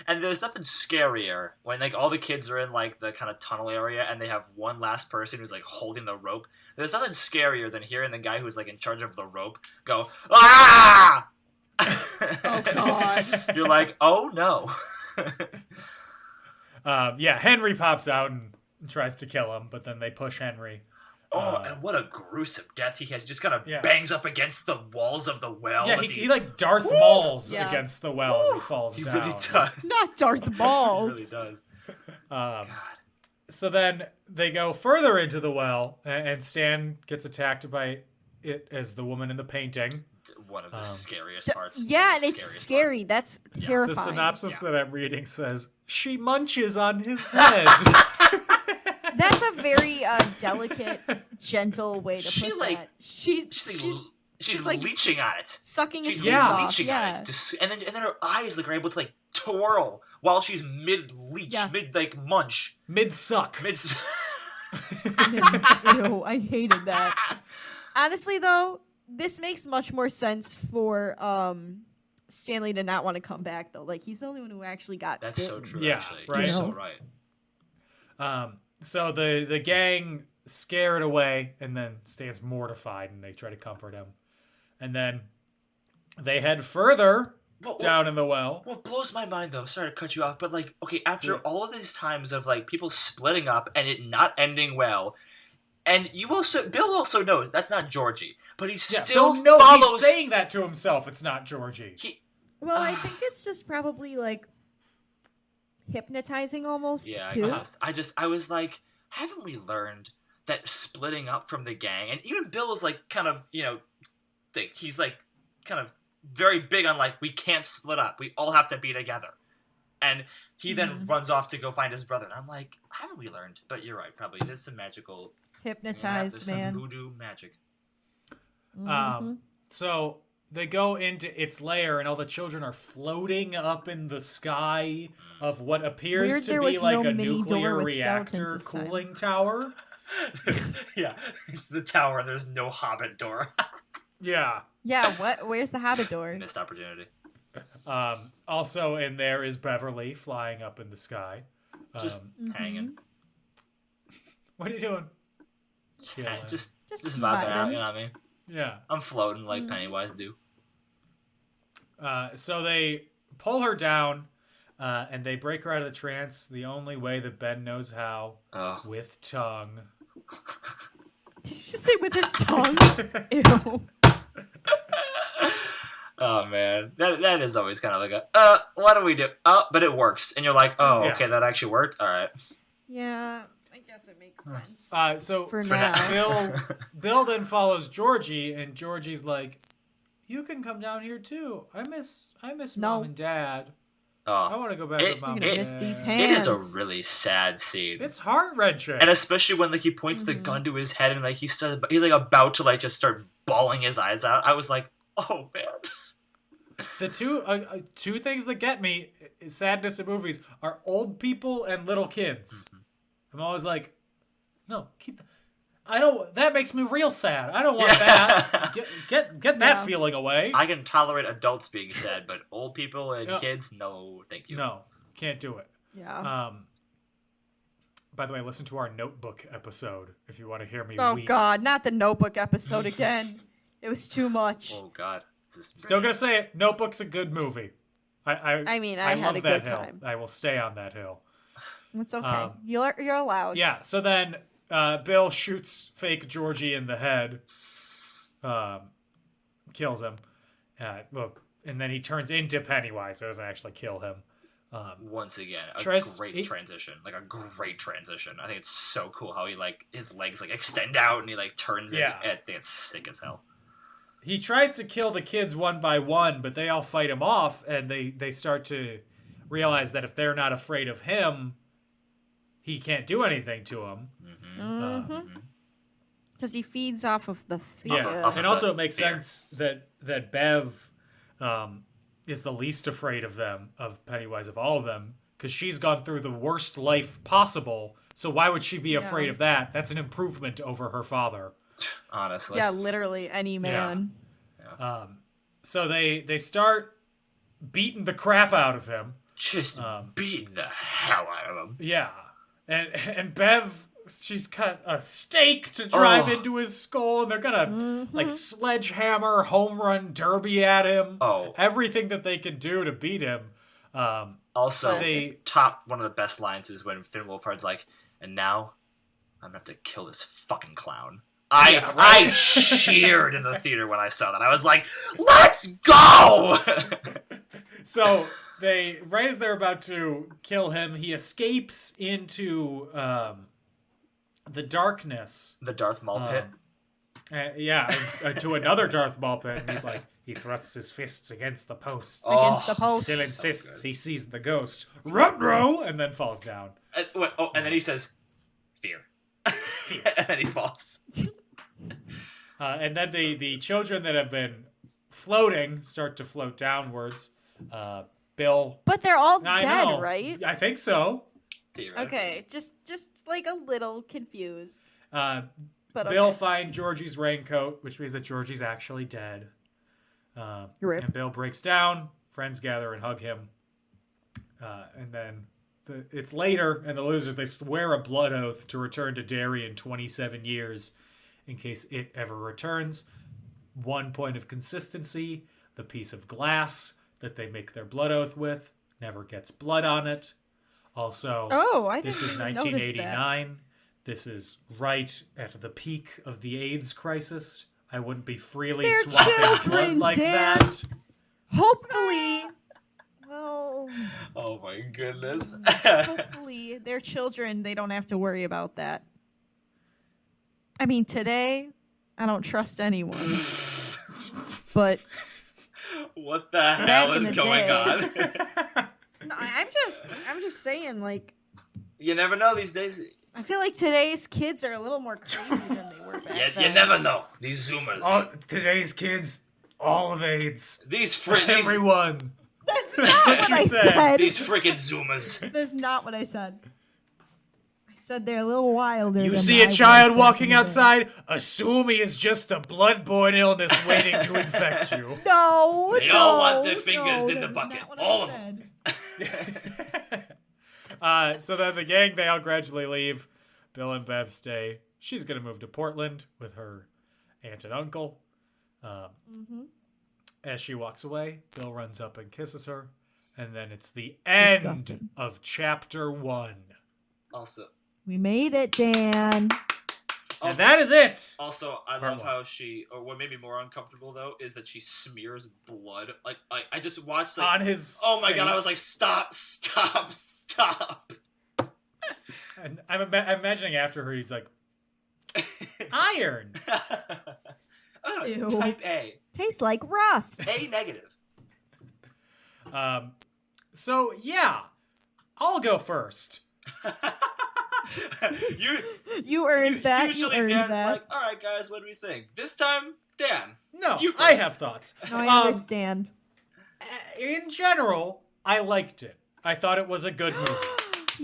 and there's nothing scarier when, like, all the kids are in, like, the kind of tunnel area and they have one last person who's, like, holding the rope. There's nothing scarier than hearing the guy who's, like, in charge of the rope go, ah! Oh, God. You're like, oh, no. Yeah, Henry pops out and tries to kill him, but then they push Henry. Oh, and what a gruesome death he has. Just kind of Yeah. bangs up against the walls of the well. Yeah, as he like Darth Mauls Yeah. against the well as he falls He down. really does. Not Darth He really Balls. does. Um, God. So then they go further into the well, and Stan gets attacked by it as the woman in the painting. One of the scariest parts. Yeah, and The it's scariest scary. parts. That's The terrifying. synopsis that I'm reading says, she munches on his head. That's a very delicate, gentle way to She, put like- that. She's like leeching on it. sucking his She's face Yeah. off. leeching Yeah. on it. And then her eyes like are able to like twirl while she's mid leech, Yeah. mid like munch, Mid-suck. mid. Ew, I hated that. Honestly, though, this makes much more sense for Stanley to not want to come back, though. Like, he's the only one who actually got That's so bitten. true. Yeah, actually, right? You're You so know? right. So the gang scare it away, and then Stan's mortified, and they try to comfort him. And then they head further down in the well. What blows my mind though, sorry to cut you off, but like, okay, after all of these times of like people splitting up and it not ending well, and Bill also knows that's not Georgie, but he still Bill knows follows. he's saying that to himself. It's not Georgie. Well, I think it's just probably like hypnotizing almost too. I was like, haven't we learned that splitting up from the gang, and even Bill is like kind of, he's like kind of very big on like, we can't split up. We all have to be together. And he then runs off to go find his brother. And I'm like, haven't we learned? But you're right, probably. There's some magical... Hypnotized, man. Some voodoo magic. So they go into its lair, and all the children are floating up in the sky of what appears Weird to there be was like no a mini nuclear door with reactor skeletons this time. cooling tower. Yeah, it's the tower. There's no Hobbit door. Yeah. Yeah, where's the Hobbit door? Missed opportunity. Also in there is Beverly flying up in the sky. Just hanging. What are you doing? Just Just vibing out, vibing. you know what I mean? Yeah. I'm floating like Pennywise do. So they pull her down, and they break her out of the trance the only way that Ben knows how, with tongue. Did you just say with his tongue? Ew. Oh man, that is always kind of like a what do we do? Oh, but it works, and you're like, oh, okay, that actually worked. All right. Yeah, I guess it makes sense. So for now. Bill then follows Georgie, and Georgie's like, "You can come down here too. I miss Mom and Dad. I want to go back with Mom and Dad. Miss these hands." It is a really sad scene. It's heart wrenching, and especially when like he points the gun to his head and like he's like about to like just start bawling his eyes out. I was like, oh man. The two things that get me sadness in movies are old people and little kids. I'm always like, no, that makes me real sad. I don't want that. Get that feeling away. I can tolerate adults being sad, but old people and kids, no, thank you. No, can't do it. Yeah. By the way, listen to our Notebook episode if you want to hear me weep. Oh God, not the Notebook episode again. It was too much. Oh God. Still gonna say it. Notebook's a good movie. I had a good hill. time. I will stay on that hill. It's okay. You're allowed. Yeah. So then Bill shoots fake Georgie in the head, kills him, and then he turns into Pennywise. So it doesn't actually kill him. Once again, a great transition. Like a great transition. I think it's so cool how he like his legs like extend out and he like turns into. I think it's sick as hell. He tries to kill the kids one by one, but they all fight him off, and they start to realize that if they're not afraid of him, he can't do anything to them. Because he feeds off of the fear. Yeah, and also it makes sense that Bev is the least afraid of Pennywise of all of them, because she's gone through the worst life possible, so why would she be afraid of that? That's an improvement over her father. Honestly. Yeah, literally any man. Yeah. So they start beating the crap out of him. Just beating the hell out of him. Yeah. And Bev, she's cut a stake to drive into his skull, and they're gonna like sledgehammer, home run derby at him. Everything that they can do to beat him. Also, one of the best lines is when Finn Wolfhard's like, and now I'm gonna have to kill this fucking clown. I cheered in the theater when I saw that. I was like, let's go! So right as they're about to kill him, he escapes into the darkness. The Darth Maul pit. To another Darth Maul pit. And he's like, he thrusts his fists against the posts. Against the posts. Still insists he sees the ghost. Ruh-roh! And then falls down. And then he says, fear. And then he falls. And then the children that have been floating start to float downwards. Bill. But they're all dead, right? I think so. Okay, just like a little confused. But Bill finds Georgie's raincoat, which means that Georgie's actually dead. And Bill breaks down. Friends gather and hug him. And then it's later, and the losers, they swear a blood oath to return to Derry in 27 years in case it ever returns. One point of consistency, the piece of glass that they make their blood oath with never gets blood on it. Also, this is 1989. This is right at the peak of the AIDS crisis. I wouldn't be freely swapping blood like that. Hopefully, Oh my goodness. Hopefully, their children, they don't have to worry about that. I mean, today, I don't trust anyone. But what the hell is going on? No, I'm just saying, like, You never know these days. I feel like today's kids are a little more crazy than they were back You then. never know. These Zoomers. Oh, today's kids, all of AIDS. These Everyone. That's not what I said. These freaking Zoomers. That's not what I said. I said they're a little wilder. You than see I a was child back walking in the day. outside, assume he is just a bloodborne illness waiting to infect you. No, They all want their fingers in the that's bucket. not what All I of them. said. So then the gang, they all gradually leave. Bill and Bev stay. She's going to move to Portland with her aunt and uncle. As she walks away, Bill runs up and kisses her. And then it's the end Disgusting. of chapter 1. Also, We made it, Dan. And that is it. Also, I Part love one. how or what made me more uncomfortable though, is that she smears blood. Like I just watched On his oh my god, I was like, face. stop. And I'm imagining after her, he's like, iron. Ew. Type A. Tastes like rust. A negative. So, yeah. I'll go first. You earned that. You Usually earned Dan's that. like, all right, guys, what do we think? This time, Dan. No, You I first. have thoughts. No, I understand. In general, I liked it. I thought it was a good movie.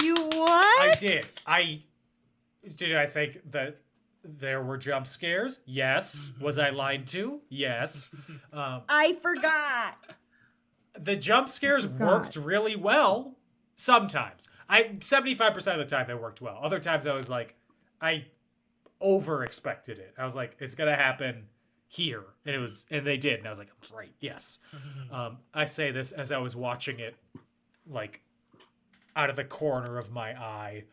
You what? I did. I think that there were jump scares? Yes. Was I lied to? Yes. I forgot. The jump scares worked really well sometimes. 75% of the time they worked well. Other times I was like, I over expected it. I was like, it's gonna happen here. And they did. And I was like, great, yes. I say this as I was watching it like out of the corner of my eye.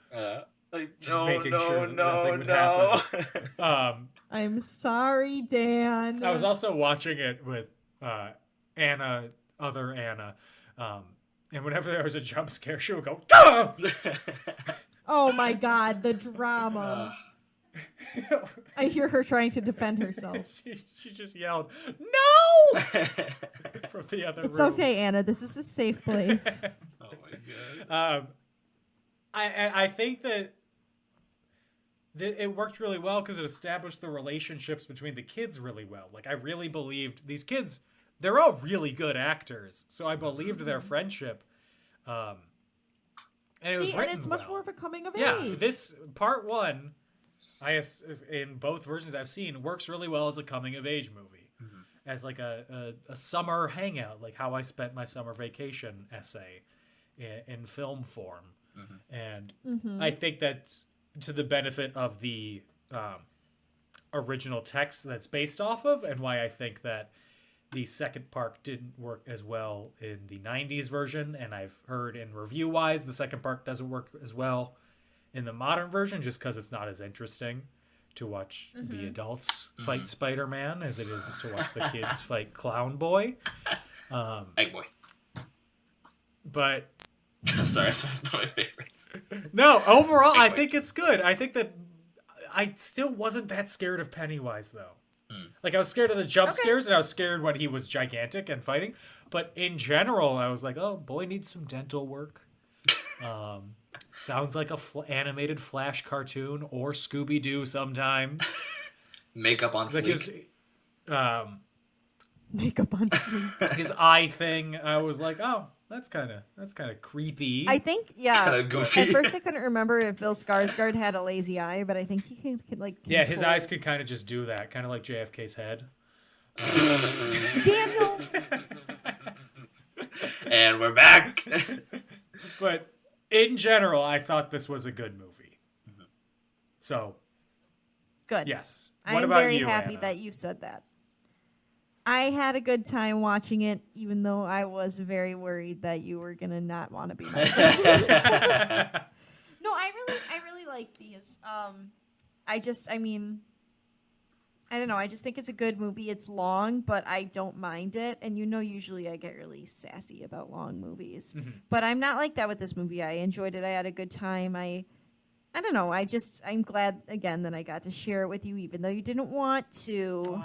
Just making sure that nothing would happen. I'm sorry, Dan. I was also watching it with Anna, other Anna, and whenever there was a jump scare, she would go, "Ah!" Oh my god, the drama. I hear her trying to defend herself. she just yelled, "No!" from the other It's room. okay, Anna. This is a safe place. Oh my god. I think that it worked really well because it established the relationships between the kids really well. Like, I really believed these kids, they're all really good actors, so I believed their friendship. And it was See, and written it's much well. more of a coming of Yeah, age. this part 1, in both versions I've seen, works really well as a coming of age movie, as like a summer hangout, like how I spent my summer vacation essay in film form. And I think that's to the benefit of the original text that's based off of, and why I think that the second part didn't work as well in the 90s version, and I've heard in review-wise the second part doesn't work as well in the modern version, just because it's not as interesting to watch the adults fight Spider-Man as it is to watch the kids fight Clown Boy. Egg Boy. But I'm sorry, that's one of my favorites. no, overall, I Anyway. think it's good. I think that I still wasn't that scared of Pennywise, though. Like, I was scared of the jump scares, and I was scared when he was gigantic and fighting. But in general, I was like, oh, boy needs some dental work. Sounds like a animated Flash cartoon or Scooby-Doo sometimes. Makeup on Like, fleek. Makeup on fleek. his eye thing, I was like, oh, that's kind of creepy. I think, yeah. Kinda goofy. At first, I couldn't remember if Bill Skarsgård had a lazy eye, but I think he can like. Yeah, his control- eyes could kind of just do that, kind of like JFK's head. Daniel. And we're back. But in general, I thought this was a good movie. So, Good. yes. What I'm about very you, happy Anna? that you said that. I had a good time watching it, even though I was very worried that you were gonna not want to be my friend. No, I really like these. I I don't know. I just think it's a good movie. It's long, but I don't mind it. And usually I get really sassy about long movies. But I'm not like that with this movie. I enjoyed it. I had a good time. I don't know. I'm glad, again, that I got to share it with you, even though you didn't want to.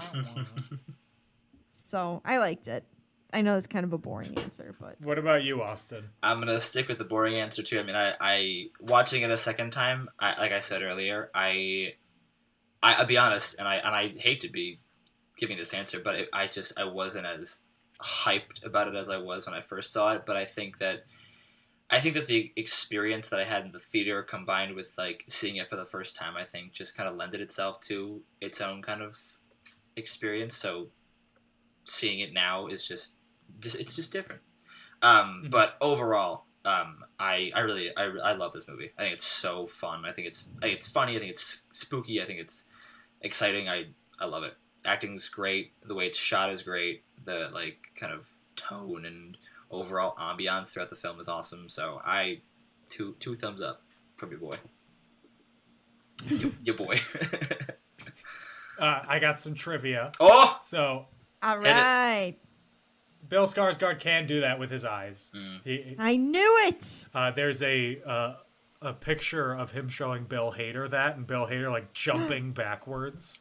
So I liked it. I know it's kind of a boring answer, but... What about you, Austin? I'm going to stick with the boring answer, too. I mean, I watching it a second time, like I said earlier, I'll be honest, and I hate to be giving this answer, but I wasn't as hyped about it as I was when I first saw it. But I think that the experience that I had in the theater combined with like seeing it for the first time, I think just kind of lended itself to its own kind of experience. So seeing it now is just different. But overall, I love this movie. I think it's so fun. I think it's funny. I think it's spooky. I think it's exciting. I love it. Acting's great. The way it's shot is great. The like kind of tone and overall ambiance throughout the film is awesome. So two thumbs up from your boy. your boy. I got some trivia. Oh, So all right. Bill Skarsgård can do that with his eyes. I knew it. There's a picture of him showing Bill Hader that, and Bill Hader like jumping backwards.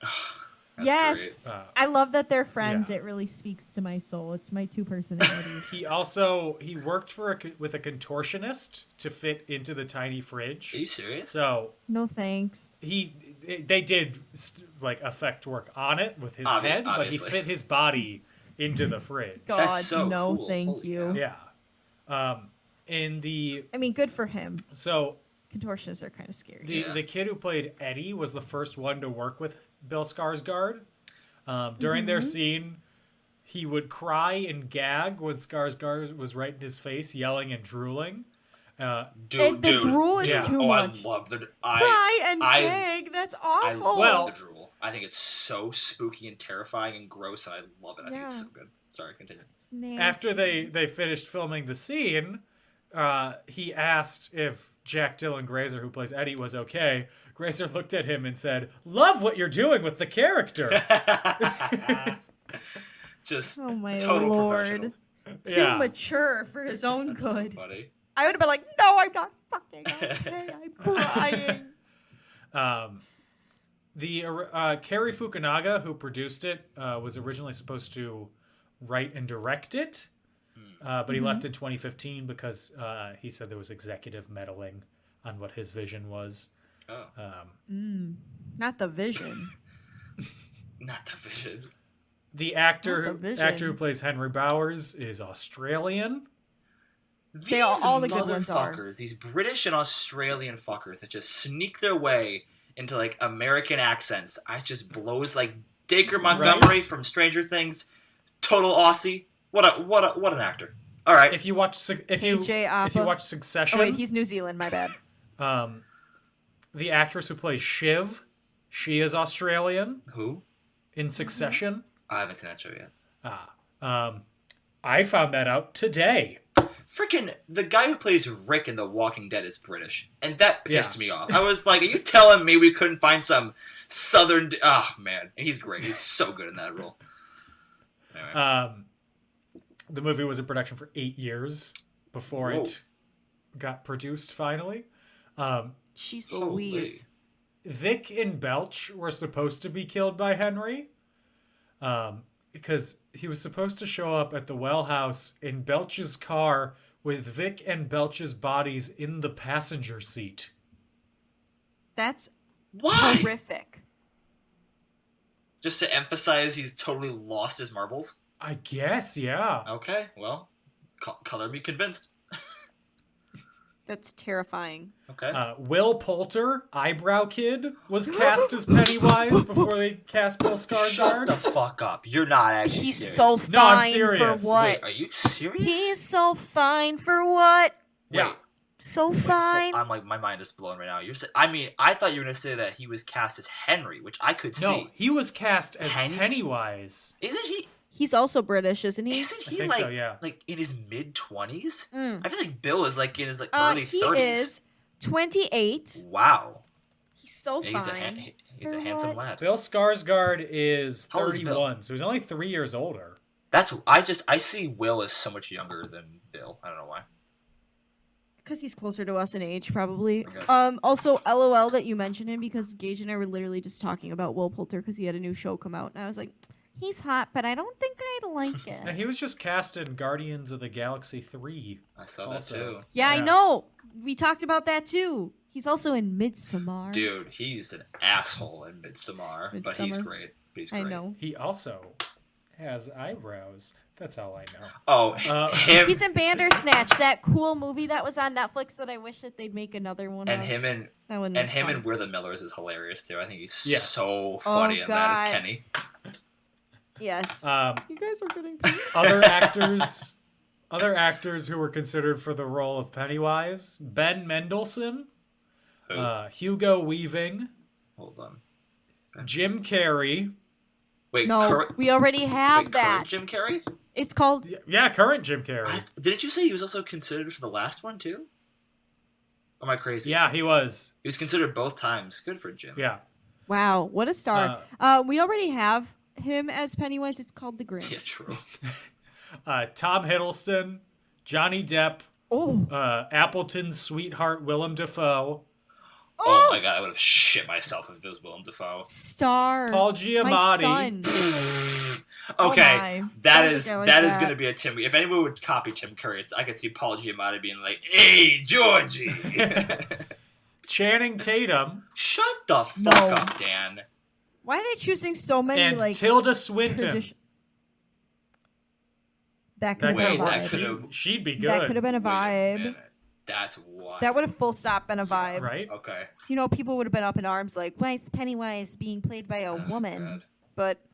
Yes. great. I love that they're friends. yeah. It really speaks to my soul. It's my two personalities. He worked with a contortionist to fit into the tiny fridge. are you serious? So No thanks. they did like effect work on it with his head, but he obviously. fit his body into the fridge. God, so no cool. thank Holy you. Yeah. In the I mean, good for him. so Contortionists are kind of scary. the kid who played Eddie was the first one to work with Bill Skarsgård. During their scene, he would cry and gag when Skarsgård was right in his face, yelling and drooling. Dude, the drool is Yeah. too oh, much. I love the Cry and gag. That's I awful. Well- love the drool. I think it's so spooky and terrifying and gross, and I love it. I think it's Yeah. so good. Sorry, continue. It's nasty. After they finished filming the scene, he asked if Jack Dylan Grazer, who plays Eddie, was okay. Grazer looked at him and said, "Love what you're doing with the character." Just Oh my total lord. professional. Too Yeah. mature for his own That's so good. funny. I would have been like, no, I'm not fucking okay. I'm crying. Cary Fukunaga, who produced it, was originally supposed to write and direct it, but he left in 2015 because he said there was executive meddling on what his vision was. Oh, Not the vision. not the vision. The actor Not the vision. who plays Henry Bowers is Australian. These all the good ones are. motherfuckers, these British and Australian fuckers that just sneak their way into like American accents. I just blows like Dacre Montgomery Right? from Stranger Things, total Aussie. What an actor. All right, If you watch KJ Apa. Succession, Oh, wait, he's New Zealand. My bad. the actress who plays Shiv, she is Australian who? in Succession. I haven't seen that show yet. I found that out today. Freaking the guy who plays Rick in The Walking Dead is British, and that pissed Yeah. me off. I was like, "Are you telling me we couldn't find some Southern?" Oh man, he's great. He's so good in that role. Anyway. The movie was in production for 8 years before Whoa. it got produced finally. She's Holy. Louise. Vic and Belch were supposed to be killed by Henry because he was supposed to show up at the well house in Belch's car with Vic and Belch's bodies in the passenger seat. That's Why? horrific. Just to emphasize, he's totally lost his marbles. I guess, yeah. Okay, well, color me convinced. That's terrifying. Okay. Will Poulter, Eyebrow Kid, was cast as Pennywise before they cast Bill Skarsgård. Shut the fuck up. You're not actually He's serious. so No, I'm fine for serious. what? Wait, are you serious? He's so fine for what? Yeah. Wait, So fine. I'm like, my mind is blown right now. I thought you were gonna say that he was cast as Henry, which I could No, see. he was cast as Henny? Pennywise. Isn't he? He's also British, isn't he? Isn't he think like so, yeah. like in his mid-20s? Mm. I feel like Bill is like in his like early He 30s. is 28. Wow. He's so fine. He's a handsome lad. Bill Skarsgård is How old is Bill? 31, so he's only 3 years older. I see Will as so much younger than Bill. I don't know why. Because he's closer to us in age, probably. I guess. Also, LOL that you mentioned him because Gage and I were literally just talking about Will Poulter because he had a new show come out, and I was like, he's hot, but I don't think I'd like And it. he was just cast in Guardians of the Galaxy 3. I saw Also. that too. Yeah, I Yeah. know. We talked about that too. He's also in Midsommar. Dude, he's an asshole in Midsommar, but he's Midsommar. great. I know. He also has eyebrows. That's all I know. Oh, him He's in Bandersnatch, that cool movie that was on Netflix that I wish that they'd make another one and of. him and That one and was him fun. and We're the Millers is hilarious too. I think he's Yes. so funny in that God. as Kenny. Yes. Um, You guys are getting paid. other actors who were considered for the role of Pennywise: Ben Mendelsohn, Who? Hugo Weaving, Hold on. Jim Carrey. Wait, No, we already have wait, that. current Jim Carrey? It's called. Yeah, current Jim Carrey. Didn't you say he was also considered for the last one too? Am I crazy? Yeah, he was. He was considered both times. Good for Jim. Yeah. Wow, what a star. We already have him as Pennywise. It's called The Grinch. Yeah, true. Tom Hiddleston, Johnny Depp, Oh. Appleton's sweetheart Willem Dafoe, Oh my god, I would have shit myself if it was Willem Dafoe. Star. Paul My Giamatti. son. Okay, my. that Don't is think I like that is that. going to be a Tim. If anyone would copy Tim Curry, I could see Paul Giamatti being like, "Hey, Georgie." Channing Tatum, Shut the fuck No. up, Dan. Why are they choosing so many and like Tilda Swinton. That could have Wait, been a that vibe. could've- She'd be good. That could have been a Wait a vibe. minute. That's wild. That would have full stop been a vibe. right? Okay. You know, people would have been up in arms like, why is Pennywise being played by a woman? God. But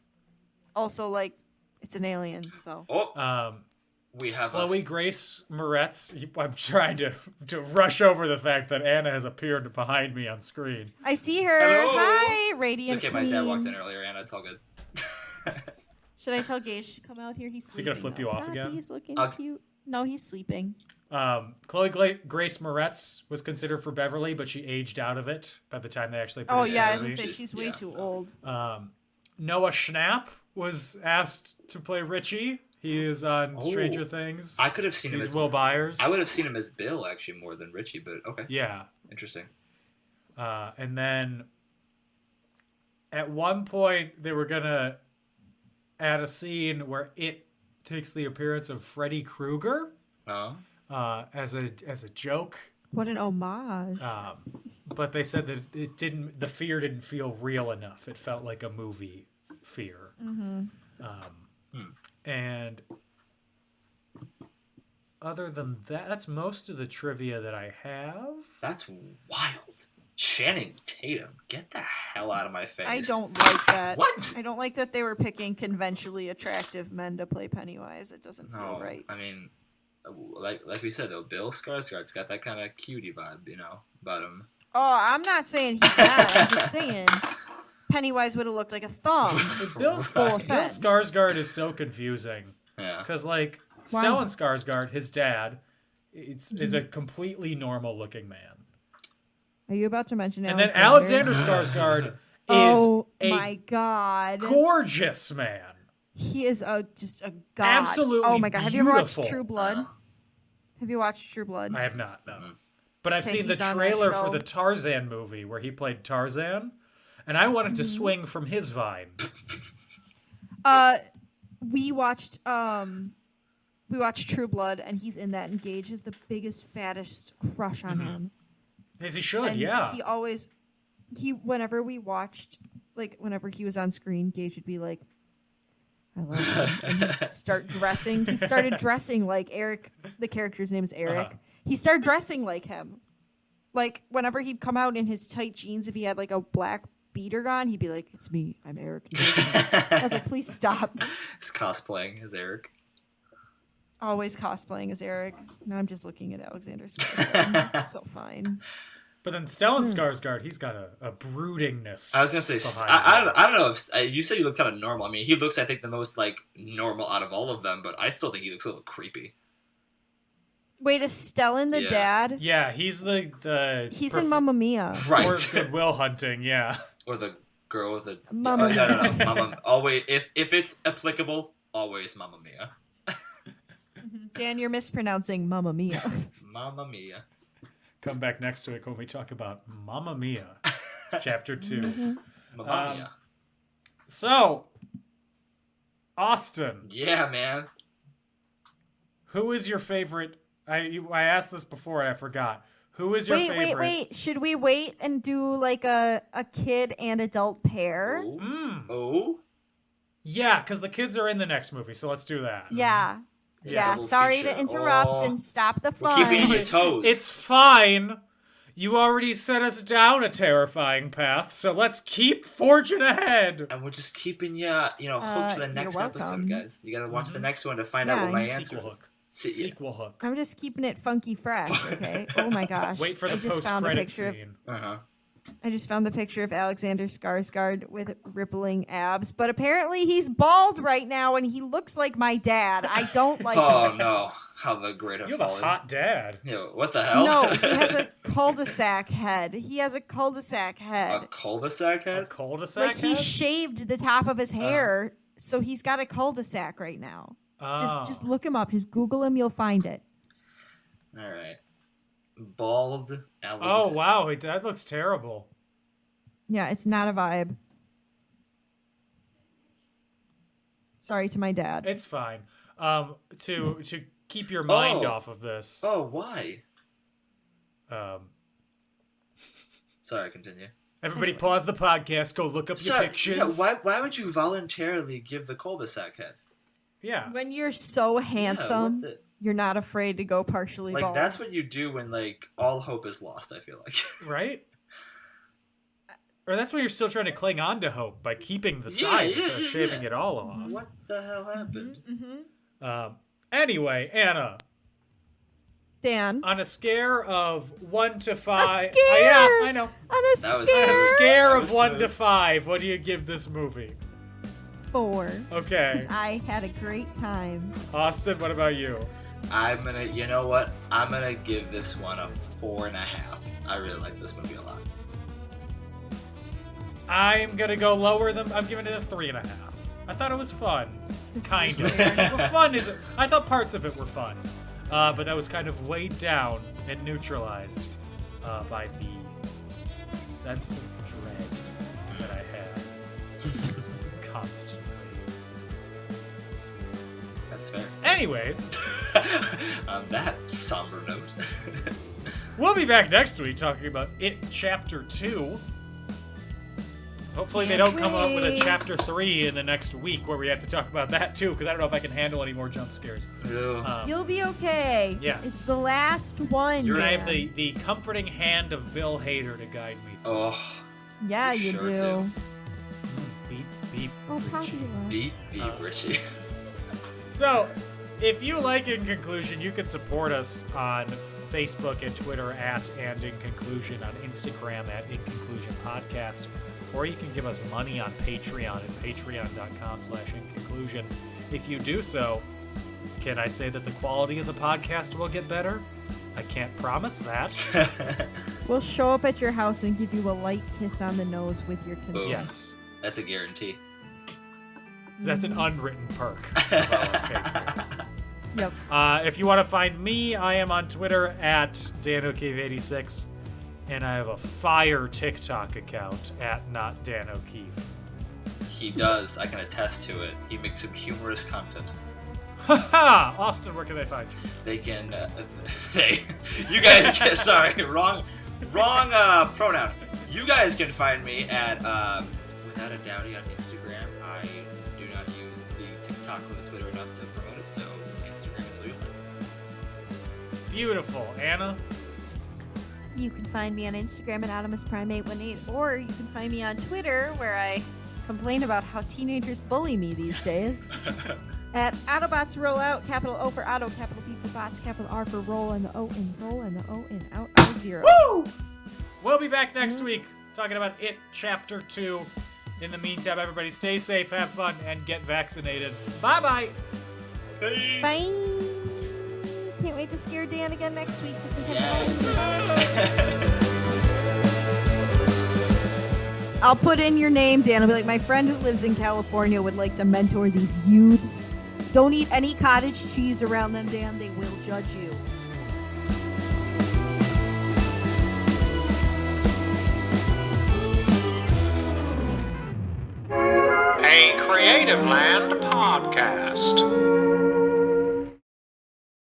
also, like, it's an alien, so. Oh, we have Chloe Grace Moretz. I'm trying to rush over the fact that Anna has appeared behind me on screen. I see her. Hello. Hi, It's Radiant okay. Queen. My dad walked in earlier, Anna. It's all good. Should I tell Gage to come out here? He's he sleeping. gonna flip you though. off God, again? He's looking I'll- cute. No, he's sleeping. Chloe Grace Moretz was considered for Beverly, but she aged out of it by the time they actually Oh, produced yeah, I was Beverly. going to say, she's way too old. Noah Schnapp was asked to play Richie. He is on Stranger Things. I could have seen him He's as Will Byers. I would have seen him as Bill actually more than Richie, but okay. Yeah. Interesting. And then at one point they were gonna add a scene where it takes the appearance of Freddy Krueger Oh. as a joke. What an homage. But they said that it didn't. The fear didn't feel real enough. It felt like a movie fear. And other than that, that's most of the trivia that I have. That's wild. Channing Tatum, get the hell out of my face. I don't like that. What? I don't like that they were picking conventionally attractive men to play Pennywise. It doesn't feel right. I mean, like we said though, Bill Skarsgård's got that kind of cutie vibe, about him. Oh, I'm not saying he's not. I'm just saying Pennywise would have looked like a thumb. Bill Full offense. Skarsgård is so confusing. Yeah. Because, like, Wow. Stellan Skarsgård, his dad, is a completely normal-looking man. Are you about to mention And then Alexander? Alexander Skarsgård is Oh a my god. gorgeous man. He is just a god. Absolutely Oh my god. Have you ever watched beautiful. True Blood? Have you watched True Blood? I have not, no. But I've Okay, seen the he's on that trailer for show. the Tarzan movie where he played Tarzan, and I wanted Mm-hmm. to swing from his vine. We watched True Blood, and he's in that. And Gage is the biggest, fattest crush on him. As he should, And yeah. whenever we watched, like, whenever he was on screen, Gage would be like, I love him. And he'd start dressing. He started dressing like Eric. The character's name is Eric. Uh-huh. He started dressing like him. Like, whenever he'd come out in his tight jeans, if he had, like, a black beater on, he'd be like, it's me. I'm Eric. I was like, please stop. He's cosplaying as Eric. Always cosplaying as Eric. Now I'm just looking at Alexander Skarsgård. So fine. But then Stellan Skarsgård, he's got a broodingness. I was gonna say, behind I don't know if you said he looked kind of normal. I mean, he looks, I think, the most like normal out of all of them, but I still think he looks a little creepy. Wait, is Stellan the dad? Yeah, he's the He's in Mamma Mia. Right. Or Goodwill Hunting, yeah. Or the girl with the Mamma Mia. No. Mama, always, if it's applicable, always Mamma Mia. Dan, you're mispronouncing Mamma Mia. Mamma Mia. Come back next week when we talk about Mamma Mia, Chapter 2. Mamma Mia. So, Austin. Yeah, man. Who is your favorite? I asked this before and I forgot. Who is your favorite? Wait. Should we wait and do like a kid and adult pair? Oh? Yeah, because the kids are in the next movie, so let's do that. Yeah. Double Sorry feature. to interrupt and stop the We're fun. keeping you on your toes. It's fine. You already set us down a terrifying path, so let's keep forging ahead. And we're just keeping you, hooked to the next you're episode, welcome. guys. You gotta watch the next one to find out what my answer Sequel is. hook. Sequel hook. I'm just keeping it funky fresh, okay? Oh my gosh. Wait for the I just found a post-credit picture scene. I just found the picture of Alexander Skarsgård with rippling abs, but apparently he's bald right now and he looks like my dad. I don't like Oh him. no, how the great have You have a fallen. hot dad. What the hell? No, he has a cul-de-sac head. He has a cul-de-sac head. A cul-de-sac A head? cul-de-sac Like he head? shaved the top of his hair, so he's got a cul-de-sac right now. Just look him up. Just Google him. You'll find it. All right. Bald Alex. Oh, wow. That looks terrible. Yeah, it's not a vibe. Sorry to my dad. It's fine. To keep your mind Oh. off of this. Oh, why? Um, Sorry, continue. everybody pause the podcast. Go look up your pictures. Yeah, why would you voluntarily give the cul-de-sac head? Yeah. When you're so handsome, what the- you're not afraid to go partially Like, bald. that's what you do when, like, all hope is lost, I feel like. Right? Or that's why you're still trying to cling on to hope by keeping the Yeah, sides yeah, instead of yeah, shaving yeah. it all off. What the hell happened? Anyway, Anna, Dan. on a scare of 1 to 5. A scare! Yeah, I know. On a That was- On a scare. scare That of was 1 smooth. to 5, what do you give this movie? 4. Okay. 'Cause I had a great time. Austin, what about you? You know what? I'm gonna give this one a 4.5. I really like this movie a lot. I'm gonna go lower than I'm giving it a 3.5. I thought it was fun. This Kind was of. weird. Well, fun is. I thought parts of it were fun, but that was kind of weighed down and neutralized by the sense of dread that I had constantly. That's fair. Anyways, On that somber note. we'll be back next week talking about It Chapter 2. Hopefully they don't come up with a wait. Chapter 3 in the next week where we have to talk about that too, because I don't know if I can handle any more jump scares. You'll be okay. Yes. It's the last one. You're gonna have Dan. the comforting hand of Bill Hader to guide me through. Oh, Yeah, you sure do. Beep, beep, Oh, Richie. popular. beat Richie. So, if you like In Conclusion, you can support us on Facebook and Twitter at And In Conclusion, on Instagram at In Conclusion Podcast, or you can give us money on Patreon at patreon.com/inconclusion. If you do so, can I say that the quality of the podcast will get better? I can't promise that. We'll show up at your house and give you a light kiss on the nose with your consent. Yes. That's a guarantee. That's an unwritten perk of our Patreon. Yep. If you want to find me, I am on Twitter at DanO'Keefe86, and I have a fire TikTok account at Not Dan O'Keefe. He does. I can attest to it. He makes some humorous content. Haha! Austin, where can they find you? They can. You guys can. Sorry, wrong pronoun. You guys can find me at Without a Doughty on Instagram. I do not use the TikTok or the Twitter enough to promote it, so Instagram is where you'll find me. Beautiful. Anna? You can find me on Instagram at AutomusPrime818, or you can find me on Twitter, where I complain about how teenagers bully me these days. At Autobots Roll Out, capital O for Auto, capital B for Bots, capital R for Roll, and the O in Roll, and the O in Out are zeros. Woo! We'll be back next week talking about It Chapter 2. In the meantime, everybody stay safe, have fun, and get vaccinated. Bye-bye! Peace. Bye. Can't can't wait to scare Dan again next week, just in time. Yeah. I'll put in your name, Dan. I'll be like, my friend who lives in California would like to mentor these youths. Don't eat any cottage cheese around them, Dan. They will judge you. A Creative Land podcast.